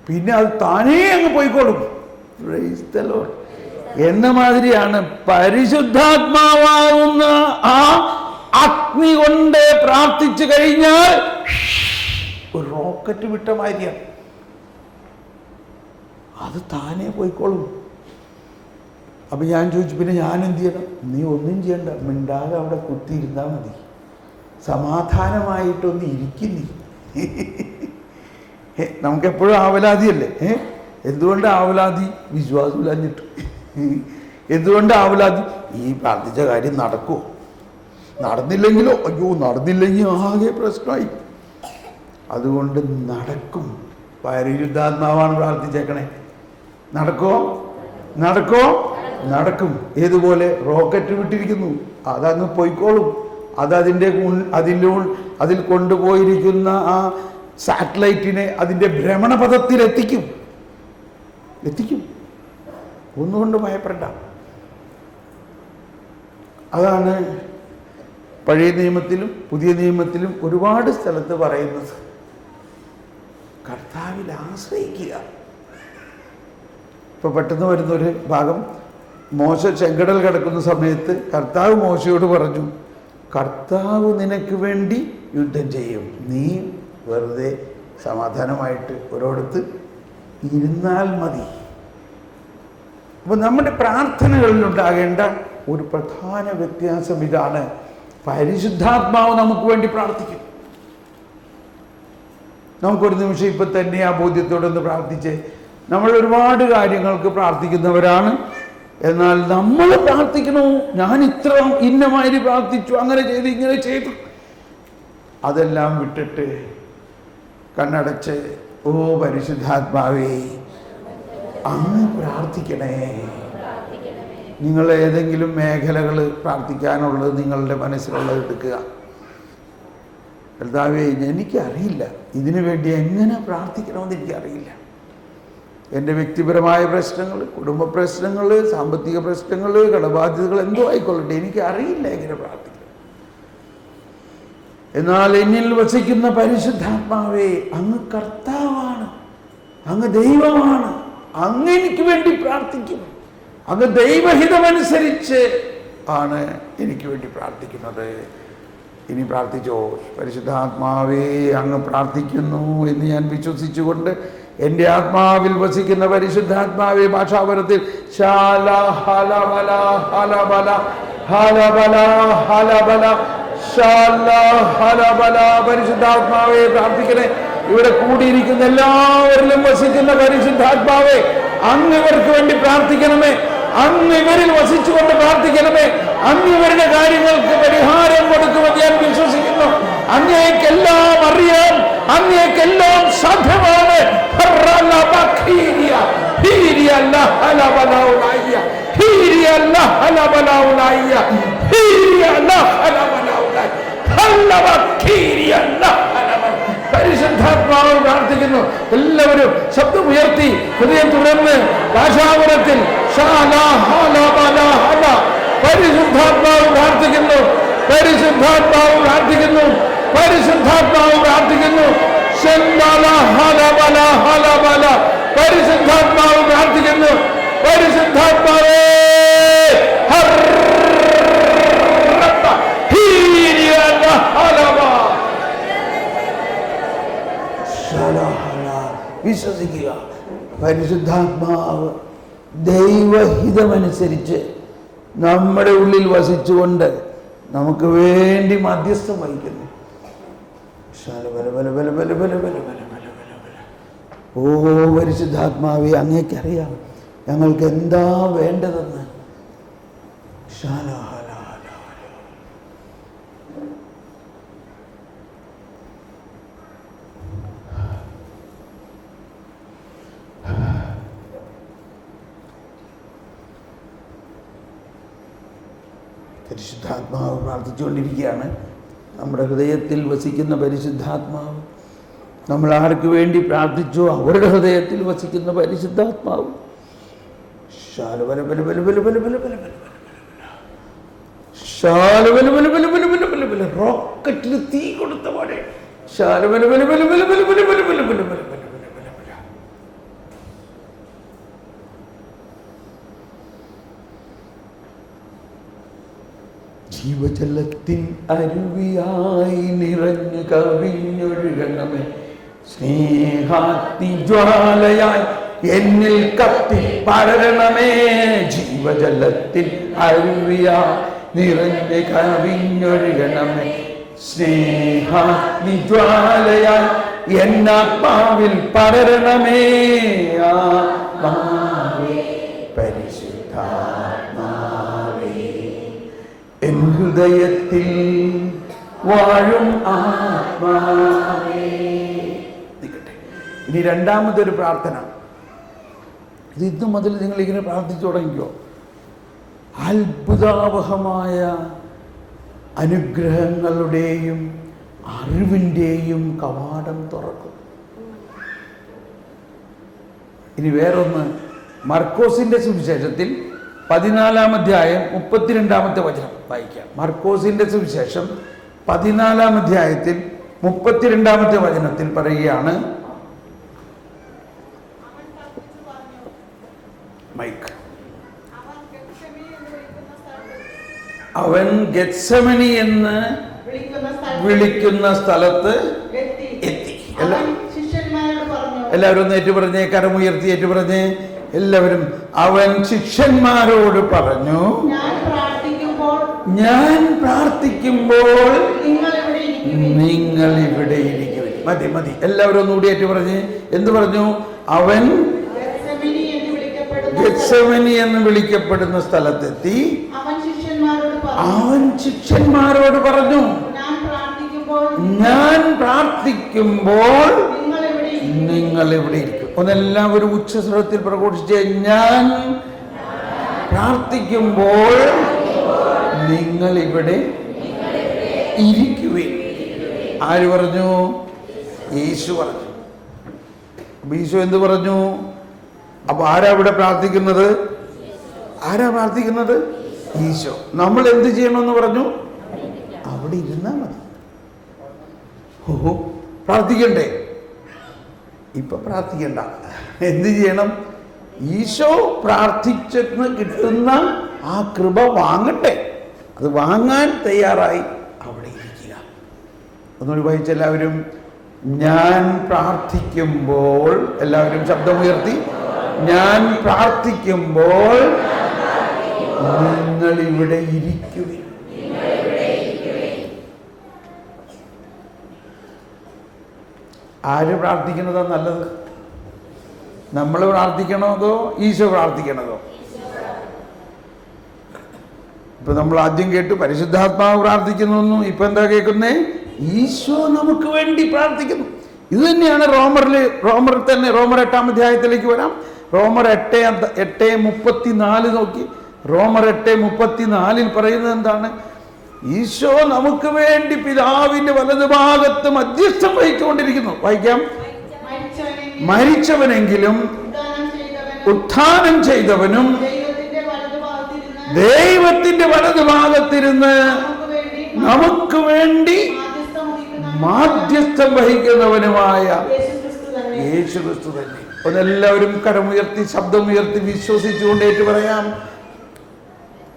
പിന്നെ അത് താനേ അങ്ങ് പോയിക്കോളും. Praise the Lord. എന്ന മാതിരിയാണ് പരിശുദ്ധാത്മാവാകുന്ന ആ അഗ്നി കൊണ്ട് പ്രാർത്ഥിച്ചു കഴിഞ്ഞാൽ ഒരു റോക്കറ്റ് വിട്ട മാതിരിയാണ്, അത് താനേ പോയിക്കോളും. അപ്പം ഞാൻ ചോദിച്ചു, പിന്നെ ഞാൻ എന്ത് ചെയ്യണം? നീ ഒന്നും ചെയ്യണ്ട, മിണ്ടാതെ അവിടെ കുത്തിയിരുന്നാൽ മതി, സമാധാനമായിട്ടൊന്ന് ഇരിക്കുന്നി. നമുക്കെപ്പോഴും ആവലാതിയല്ലേ? എന്തുകൊണ്ട് ആവലാതി? വിശ്വാസമില്ലാഞ്ഞിട്ട്. എന്തുകൊണ്ട് ആവലാതി? ഈ പ്രാർത്ഥിച്ച കാര്യം നടക്കുമോ? നടന്നില്ലെങ്കിലോ? അയ്യോ, നടന്നില്ലെങ്കിൽ ആകെ പ്രശ്നമായി. അതുകൊണ്ട് നടക്കും. പരിശുദ്ധാത്മാവാണ് പ്രാർത്ഥിച്ചേക്കണേ. നടക്കും. ഏതുപോലെ? റോക്കറ്റ് വിട്ടിരിക്കുന്നു, അതങ്ങ് പോയിക്കോളും. അതിൽ കൊണ്ടുപോയിരിക്കുന്ന ആ സാറ്റലൈറ്റിനെ അതിൻ്റെ ഭ്രമണപഥത്തിലെത്തിക്കും. ഒന്നുകൊണ്ട് ഭയപ്പെടണ്ട. അതാണ് പഴയ നിയമത്തിലും പുതിയ നിയമത്തിലും ഒരുപാട് സ്ഥലത്ത് പറയുന്നത്. കർത്താവിൽ ആശ്രയിക്കുക. ഇപ്പോൾ പെട്ടെന്ന് വരുന്നൊരു ഭാഗം, മോശ ചെങ്കടൽ കിടക്കുന്ന സമയത്ത് കർത്താവ് മോശയോട് പറഞ്ഞു, കർത്താവ് നിനക്ക് വേണ്ടി യുദ്ധം ചെയ്യും, നീ വെറുതെ സമാധാനമായിട്ട് ഒരിടത്ത് ഇരുന്നാൽ മതി. അപ്പോൾ നമ്മുടെ പ്രാർത്ഥനകളിലുണ്ടാകേണ്ട ഒരു പ്രധാന വ്യത്യാസം ഇതാണ്. പരിശുദ്ധാത്മാവ് നമുക്ക് വേണ്ടി പ്രാർത്ഥിക്കും. നമുക്കൊരു നിമിഷം ഇപ്പം തന്നെ ആ ബോധ്യത്തോടൊന്ന് പ്രാർത്ഥിച്ച്, നമ്മൾ ഒരുപാട് കാര്യങ്ങൾക്ക് പ്രാർത്ഥിക്കുന്നവരാണ്. എന്നാൽ നമ്മൾ പ്രാർത്ഥിക്കണോ, ഞാൻ ഇത്ര ഇന്നമാതിരി പ്രാർത്ഥിച്ചു, അങ്ങനെ ചെയ്തു, ഇങ്ങനെ ചെയ്തു, അതെല്ലാം വിട്ടിട്ട് കണ്ണടച്ച് ഓ പരിശുദ്ധാത്മാവേ അങ്ങ് പ്രാർത്ഥിക്കണേ. നിങ്ങൾ ഏതെങ്കിലും മേഖലകൾ പ്രാർത്ഥിക്കാനുള്ളത് നിങ്ങളുടെ മനസ്സിലുള്ളത് എടുക്കുക. കർത്താവേ, എനിക്കറിയില്ല ഇതിനു വേണ്ടി എങ്ങനെ പ്രാർത്ഥിക്കണമെന്ന് എനിക്കറിയില്ല. എൻ്റെ വ്യക്തിപരമായ പ്രശ്നങ്ങൾ, കുടുംബ പ്രശ്നങ്ങൾ, സാമ്പത്തിക പ്രശ്നങ്ങൾ, കടബാധ്യതകൾ എന്തോ ആയിക്കൊള്ളട്ടെ, എനിക്കറിയില്ല എങ്ങനെ പ്രാർത്ഥിക്കണം. എന്നാൽ എന്നിൽ വസിക്കുന്ന പരിശുദ്ധാത്മാവേ അങ്ങ് കർത്താവാണ്, അങ്ങ് ദൈവമാണ്, അങ്ങ് എനിക്ക് വേണ്ടി പ്രാർത്ഥിക്കും. അങ്ങ് ദൈവഹിതമനുസരിച്ച് ആണ് എനിക്ക് വേണ്ടി പ്രാർത്ഥിക്കുന്നത്. ഇനി പ്രാർത്ഥിച്ചോ. പരിശുദ്ധാത്മാവേ അങ്ങ് പ്രാർത്ഥിക്കുന്നു എന്ന് ഞാൻ വിശ്വസിച്ചുകൊണ്ട് എൻ്റെ ആത്മാവിൽ വസിക്കുന്ന പരിശുദ്ധാത്മാവേ, ഭാഷാപരത്തിൽ ശാല ഹലബല ഹലബല ഹലബല ഹലബല ശാല ഹലബല. പരിശുദ്ധാത്മാവേ പ്രാർത്ഥിക്കണേ. ഇവിടെ കൂടിയിരിക്കുന്ന എല്ലാവരിലും വസിക്കുന്ന പരിശുദ്ധാത്മാവേ അങ്ങ് ഇവർക്ക് വേണ്ടി പ്രാർത്ഥിക്കണമേ. അങ്ങ് ഇവരിൽ വസിച്ചുകൊണ്ട് പ്രാർത്ഥിക്കണമേ. അങ്ങ് ഇവരുടെ കാര്യങ്ങൾക്ക് പരിഹാരം കൊടുക്കുമെന്ന് ഞാൻ വിശ്വസിക്കുന്നു. അങ്ങേക്കെല്ലാം അറിയാം, അങ്ങേക്കെല്ലാം സാധ്യമാണ്. പരിശുദ്ധാത്മാവ് പ്രാർത്ഥിക്കുന്നു. എല്ലാവരും ശബ്ദമുയർത്തി ഹൃദയം തുറന്ന് ഭാഷാപരത്തിൽ പരിശുദ്ധാത്മാവ് പ്രാർത്ഥിക്കുന്നു. പരിശുദ്ധാത്മാവ് പ്രാർത്ഥിക്കുന്നു. പരിശുദ്ധാത്മാവ് പ്രാർത്ഥിക്കുന്നു. പരിശുദ്ധാത്മാവ് പ്രാർത്ഥിക്കുന്നു. പരിശുദ്ധാത്മാവേ വിശ്വസിക്കുക. പരിശുദ്ധാത്മാവ് ദൈവഹിതമനുസരിച്ച് നമ്മുടെ ഉള്ളിൽ വസിച്ചുകൊണ്ട് നമുക്ക് വേണ്ടി മധ്യസ്ഥം വഹിക്കുന്നു. ഓ പരിശുദ്ധാത്മാവേ, അങ്ങേക്കറിയാം ഞങ്ങൾക്ക് എന്താ വേണ്ടതെന്ന്. പരിശുദ്ധാത്മാവ് പ്രാർത്ഥിച്ചുകൊണ്ടിരിക്കുകയാണ്. നമ്മുടെ ഹൃദയത്തിൽ വസിക്കുന്ന പരിശുദ്ധാത്മാവ്, നമ്മൾ ആർക്ക് വേണ്ടി പ്രാർത്ഥിച്ചോ അവരുടെ ഹൃദയത്തിൽ വസിക്കുന്ന പരിശുദ്ധാത്മാവ് റോക്കറ്റിൽ തീ കൊടുത്ത പോലെ ജീവജലത്തിൻ അരുവിയായി നിറഞ്ഞു കവിഞ്ഞൊഴുകണമേ. സ്നേഹാഗ്നിജ്വാലയായി എന്നിൽ കത്തി പടരണമേ. ജീവജലത്തിൻ അരുവിയായി നിറഞ്ഞു കവിഞ്ഞൊഴുകണമേ. സ്നേഹാഗ്നിജ്വാലയായി എന്നാത്മാവിൽ പടരണമേ. ആത്മാവേ പരിശുദ്ധാത്മാവേ എൻ ഹൃദയത്തിൽ വാഴും ആത്മാവേ. നിൽക്കട്ടെ. ഇനി രണ്ടാമതൊരു പ്രാർത്ഥന. ഇത് ഇന്നു മുതൽ നിങ്ങളിങ്ങനെ പ്രാർത്ഥിച്ചു തുടങ്ങിക്കോ. അത്ഭുതാവഹമായ അനുഗ്രഹങ്ങളുടെയും അറിവിൻ്റെയും കവാടം തുറക്കും. ഇനി വേറൊന്ന്, മർക്കോസിന്റെ സുവിശേഷത്തിൽ 14-ാം അധ്യായം 32-ാമത്തെ വചനം വായിക്കാം. മർക്കോസിന്റെ സുവിശേഷം 14-ാം അധ്യായത്തിൽ 32-ാമത്തെ വചനത്തിൽ പറയുകയാണ്. മൈക്ക്. അവൻ ഗെത്സമനി എന്ന് വിളിക്കുന്ന സ്ഥലത്ത് എത്തി. എല്ലാവരും ഒന്ന് ഏറ്റു പറഞ്ഞേ, കരമുയർത്തി ഏറ്റു പറഞ്ഞേ എല്ലാവരും. അവൻ ശിഷ്യന്മാരോട് പറഞ്ഞു, ഞാൻ പ്രാർത്ഥിക്കുമ്പോൾ നിങ്ങൾ ഇവിടെ ഇരിക്കുവിൻ. മതി മതി, എല്ലാവരും ഒന്നുകൂടി ഏറ്റു പറഞ്ഞേ. എന്ത് പറഞ്ഞു? അവൻ ഗെത്സമനി എന്ന് വിളിക്കപ്പെടുന്ന സ്ഥലത്തെത്തി അവൻ ശിഷ്യന്മാരോട് പറഞ്ഞു, ഞാൻ പ്രാർത്ഥിക്കുമ്പോൾ നിങ്ങൾ ഇവിടെ ഇരിക്കും. ഒന്നെല്ലാവരും ഉച്ചസ്വരത്തിൽ പ്രഘോഷിച്ച്, ഞാൻ പ്രാർത്ഥിക്കുമ്പോൾ നിങ്ങൾ ഇവിടെ ഇരിക്കുവിൻ. ആര് പറഞ്ഞു? യേശു പറഞ്ഞു. അപ്പൊ ഈശോ എന്ത് പറഞ്ഞു? അപ്പൊ ആരാ ഇവിടെ പ്രാർത്ഥിക്കുന്നത്? ആരാ പ്രാർത്ഥിക്കുന്നത്? ഈശോ. നമ്മൾ എന്ത് ചെയ്യണമെന്ന് പറഞ്ഞു? അവിടെ ഇരുന്നാ മതി. ഓ, പ്രാർത്ഥിക്കണ്ടേ? ഇപ്പൊ പ്രാർത്ഥിക്കണ്ട. എന്ത് ചെയ്യണം? ഈശോ പ്രാർത്ഥിച്ചെന്ന് കിട്ടുന്ന ആ കൃപ വാങ്ങട്ടെ. അത് വാങ്ങാൻ തയ്യാറായി അവിടെ ഇരിക്കുക. ഒന്നുകൂടി വായിച്ച എല്ലാവരും. ഞാൻ പ്രാർത്ഥിക്കുമ്പോൾ, എല്ലാവരും ശബ്ദമുയർത്തി, ഞാൻ പ്രാർത്ഥിക്കുമ്പോൾ നിങ്ങൾ ഇവിടെ ഇരിക്കുവിൻ. ആര് പ്രാർത്ഥിക്കുന്നതാ നല്ലത്? നമ്മൾ പ്രാർത്ഥിക്കണോ അതോ ഈശോ പ്രാർത്ഥിക്കണതോ? ഇപ്പൊ നമ്മൾ ആദ്യം കേട്ടു പരിശുദ്ധാത്മാവ് പ്രാർത്ഥിക്കുന്നു. ഇപ്പൊ എന്താ കേൾക്കുന്നേ? ഈശോ നമുക്ക് വേണ്ടി പ്രാർത്ഥിക്കുന്നു. ഇത് തന്നെയാണ് റോമറിൽ തന്നെ. റോമർ 8-ാം അധ്യായത്തിലേക്ക് വരാം. റോമർ 8:34 നോക്കി. റോമർ 8:34 പറയുന്നത് എന്താണ്? ഈശോ നമുക്ക് വേണ്ടി പിതാവിന്റെ വലതുഭാഗത്ത് മധ്യസ്ഥം വഹിച്ചുകൊണ്ടിരിക്കുന്നു. വായിക്കാം. മരിച്ചവനെങ്കിലും ഉത്ഥാനം ചെയ്തവനും ദൈവത്തിന്റെ വലതുഭാഗത്തിരുന്ന് നമുക്ക് വേണ്ടി മാധ്യസ്ഥം വഹിക്കുന്നവനുമായ യേശുക്രിസ്തു തന്നെ. ഒന്നെല്ലാവരും കരമുയർത്തി ശബ്ദമുയർത്തി വിശ്വസിച്ചുകൊണ്ട് ഏറ്റു പറയാം.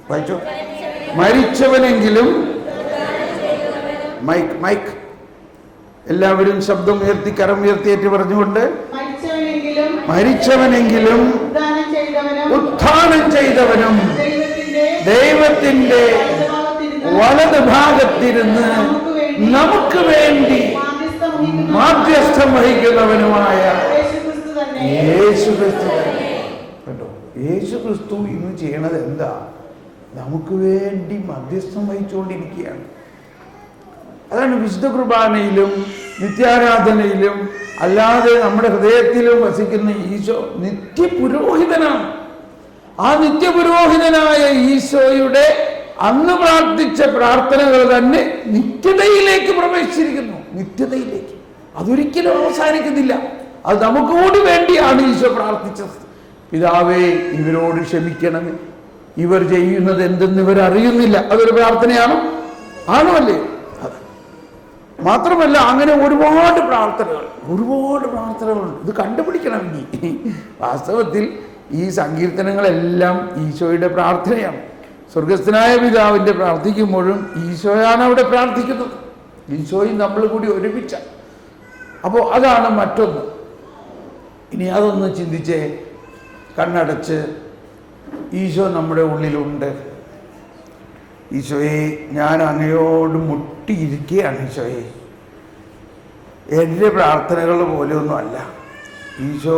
വായിച്ചോ. മരിച്ചവനെങ്കിലും, മൈക്ക് എല്ലാവരും ശബ്ദമുയർത്തി കരമുയർത്തി ഏറ്റു പറഞ്ഞുകൊണ്ട്, മരിച്ചവനെങ്കിലും ഉത്ഥാനം ചെയ്തവനും ദൈവത്തിന്റെ വലതുഭാഗത്തിരുന്ന് നമുക്ക് വേണ്ടി മാധ്യസ്ഥം വഹിക്കുന്നവനുമായ യേശുക്രിസ്തു തന്നെ. കേട്ടോ, യേശുക്രിസ്തു ഇന്ന് ചെയ്യണത് എന്താ? നമുക്ക് വേണ്ടി മധ്യസ്ഥം വഹിച്ചുകൊണ്ടിരിക്കുകയാണ്. അതാണ് വിശുദ്ധ കുർബാനയിലും നിത്യാരാധനയിലും അല്ലാതെ നമ്മുടെ ഹൃദയത്തിലും വസിക്കുന്ന ഈശോ നിത്യപുരോഹിതനാണ്. ആ നിത്യപുരോഹിതനായ ഈശോയുടെ അന്ന് പ്രാർത്ഥിച്ച പ്രാർത്ഥനകൾ തന്നെ നിത്യതയിലേക്ക് പ്രവേശിച്ചിരിക്കുന്നു. നിത്യതയിലേക്ക്. അതൊരിക്കലും അവസാനിക്കുന്നില്ല. അത് നമുക്ക് കൂടി വേണ്ടിയാണ് ഈശോ പ്രാർത്ഥിച്ചത്. പിതാവേ, ഇവരോട് ക്ഷമിക്കണമേ, ഇവർ ചെയ്യുന്നത് എന്തെന്ന് ഇവർ അറിയുന്നില്ല. അതൊരു പ്രാർത്ഥനയാണോ? ആണോ? അത് മാത്രമല്ല, അങ്ങനെ ഒരുപാട് പ്രാർത്ഥനകളുണ്ട്. ഇത് കണ്ടുപിടിക്കണം. ഇനി വാസ്തവത്തിൽ ഈ സങ്കീർത്തനങ്ങളെല്ലാം ഈശോയുടെ പ്രാർത്ഥനയാണ്. സ്വർഗസ്ഥനായ പിതാവിൻ്റെ പ്രാർത്ഥിക്കുമ്പോഴും ഈശോയാണ് അവിടെ പ്രാർത്ഥിക്കുന്നത്. ഈശോയും നമ്മൾ കൂടി ഒരുമിച്ച. അപ്പോൾ അതാണ് മറ്റൊന്ന്. ഇനി അതൊന്ന് ചിന്തിച്ചേ. കണ്ണടച്ച്, ഈശോ നമ്മുടെ ഉള്ളിലുണ്ട്. ഈശോയെ, ഞാൻ അങ്ങയോട് മുട്ടിയിരിക്കുകയാണ്. ഈശോയെ, എൻ്റെ പ്രാർത്ഥനകൾ പോലെയൊന്നും അല്ല. ഈശോ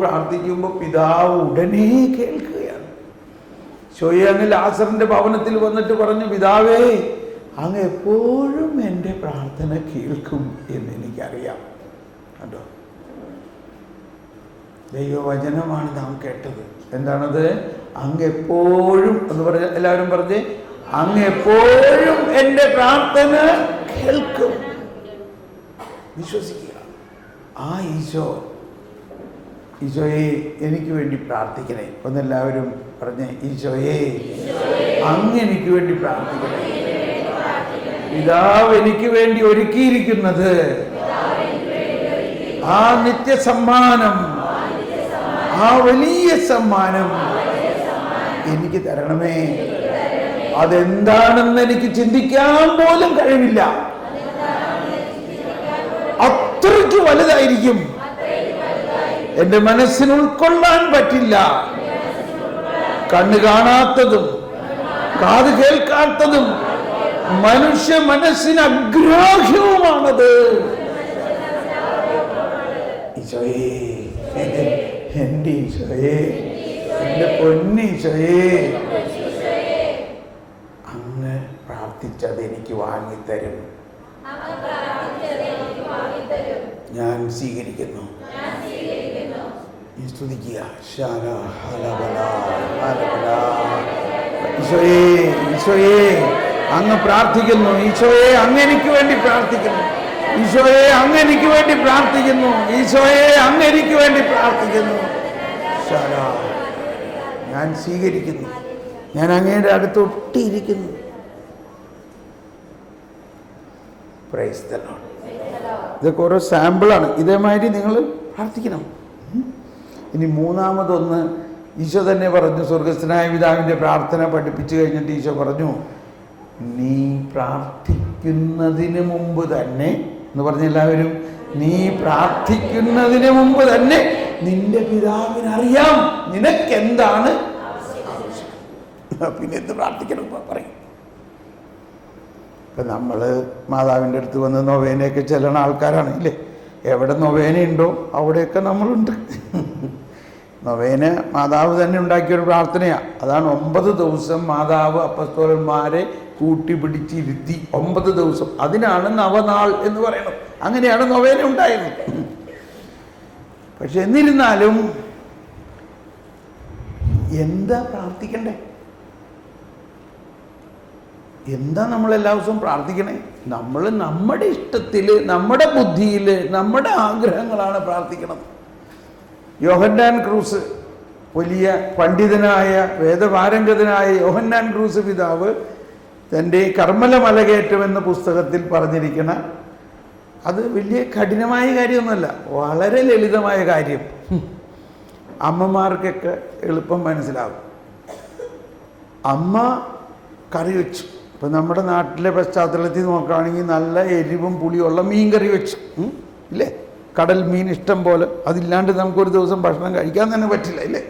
പ്രാർത്ഥിക്കുമ്പോൾ പിതാവ് ഉടനെ കേൾക്കുകയാണ്. ഈശോയെ, അങ്ങ് ലാസറിന്റെ ഭവനത്തിൽ വന്നിട്ട് പറഞ്ഞു, പിതാവേ, അങ്ങ് എപ്പോഴും എൻ്റെ പ്രാർത്ഥന കേൾക്കും എന്ന് എനിക്കറിയാം. കണ്ടോ, ദൈവവചനമാണ് നാം കേട്ടത്. എന്താണത്? അങ്ങ് എപ്പോഴും എന്ന് പറഞ്ഞ എല്ലാവരും പറഞ്ഞ്, അങ്ങ് എപ്പോഴും എൻ്റെ പ്രാർത്ഥന കേൾക്കും. വിശ്വസിക്കുക. ആ ഈശോയെ എനിക്ക് വേണ്ടി പ്രാർത്ഥിക്കണേ. ഒന്നെല്ലാവരും പറഞ്ഞ്, ഈശോയെ അങ്ങ് എനിക്ക് വേണ്ടി പ്രാർത്ഥിക്കണേ. പിതാവ് എനിക്ക് വേണ്ടി ഒരുക്കിയിരിക്കുന്നത് ആ നിത്യസമ്മാനം, ആ വലിയ സമ്മാനം എനിക്ക് തരണമേ. അതെന്താണെന്ന് എനിക്ക് ചിന്തിക്കാൻ പോലും കഴിവില്ല. അത്രയ്ക്ക് വലുതായിരിക്കും. എന്റെ മനസ്സിന് ഉൾക്കൊള്ളാൻ പറ്റില്ല. കണ്ണ് കാണാത്തതും കാത് കേൾക്കാത്തതും മനുഷ്യ മനസ്സിന് അഗ്രാഹ്യവുമാണത്. ഈശോയേ, എൻ്റെ ഈശോയെ, എൻ്റെ പൊന്നീശോയെ, അങ്ങ് പ്രാർത്ഥിച്ചത് എനിക്ക് വാങ്ങിത്തരും. ഞാൻ സ്വീകരിക്കുന്നു. സ്തുതിക്കുക. ഈശോയേ, ഈശോയേ അങ്ങ് പ്രാർത്ഥിക്കുന്നു. ഈശോയെ അങ്ങ് എനിക്ക് വേണ്ടി പ്രാർത്ഥിക്കുന്നു. ഈശോയെ അങ്ങ് എനിക്ക് വേണ്ടി പ്രാർത്ഥിക്കുന്നു. ഈശോയെ അങ്ങ് എനിക്ക് വേണ്ടി പ്രാർത്ഥിക്കുന്നു. ഞാൻ സ്വീകരിക്കുന്നു. ഞാൻ അങ്ങയുടെ അടുത്ത് ഒട്ടിയിരിക്കുന്നു. Praise the Lord. ഇതൊക്കെ ഓരോ സാമ്പിളാണ്. ഇതേമാതിരി നിങ്ങൾ പ്രാർത്ഥിക്കണം. ഇനി മൂന്നാമതൊന്ന് ഈശോ തന്നെ പറഞ്ഞു. സ്വർഗസ്ഥനായ പിതാവിൻ്റെ പ്രാർത്ഥന പഠിപ്പിച്ചു കഴിഞ്ഞിട്ട് ഈശോ പറഞ്ഞു, നീ പ്രാർത്ഥിക്കുന്നതിന് മുമ്പ് തന്നെ എന്ന് പറഞ്ഞ എല്ലാവരും, നീ പ്രാർത്ഥിക്കുന്നതിന് മുമ്പ് തന്നെ നിന്റെ പിതാവിനറിയാം നിനക്കെന്താണ് ആവശ്യം. പിന്നെ എന്ത് പ്രാർത്ഥിക്കണം പറയും. ഇപ്പം നമ്മൾ മാതാവിൻ്റെ അടുത്ത് വന്ന് നൊവേനയൊക്കെ ചെല്ലണ ആൾക്കാരാണ് ഇല്ലേ? എവിടെ നൊവേനയുണ്ടോ അവിടെയൊക്കെ നമ്മളുണ്ട്. നൊവേന മാതാവ് തന്നെ ഉണ്ടാക്കിയൊരു പ്രാർത്ഥനയാണ്. അതാണ് 9 ദിവസം മാതാവ് അപ്പസ്തോലന്മാരെ കൂട്ടിപ്പിടിച്ചിരുത്തി 9 ദിവസം. അതിനാണ് നവനാൾ എന്ന് പറയുന്നത്. അങ്ങനെയാണ് നൊവേന ഉണ്ടായത്. പക്ഷെ എന്നിരുന്നാലും എന്താ പ്രാർത്ഥിക്കണ്ടേ? എന്താ നമ്മൾ എല്ലാ ദിവസവും പ്രാർത്ഥിക്കണേ? നമ്മൾ നമ്മുടെ ഇഷ്ടത്തിൽ, നമ്മുടെ ബുദ്ധിയിൽ, നമ്മുടെ ആഗ്രഹങ്ങളാണ് പ്രാർത്ഥിക്കണത്. യോഹന്നാൻ ക്രൂസ്, വലിയ പണ്ഡിതനായ വേദപാരംഗതനായ യോഹന്നാൻ ക്രൂസ് പിതാവ് തൻ്റെ കർമ്മല മലകയറ്റം എന്ന പുസ്തകത്തിൽ പറഞ്ഞിരിക്കുന്ന, അത് വലിയ കഠിനമായ കാര്യമൊന്നുമല്ല, വളരെ ലളിതമായ കാര്യം. അമ്മമാർക്കൊക്കെ എളുപ്പം മനസ്സിലാകും. അമ്മ കറി വെച്ചു. ഇപ്പം നമ്മുടെ നാട്ടിലെ പശ്ചാത്തലത്തിൽ നോക്കുകയാണെങ്കിൽ നല്ല എരിവും പുളിയുള്ള മീൻ കറി വെച്ചു ഇല്ലേ? കടൽ മീൻ ഇഷ്ടം പോലെ. അതില്ലാണ്ട് നമുക്കൊരു ദിവസം ഭക്ഷണം കഴിക്കാൻ തന്നെ പറ്റില്ല ഇല്ലേ?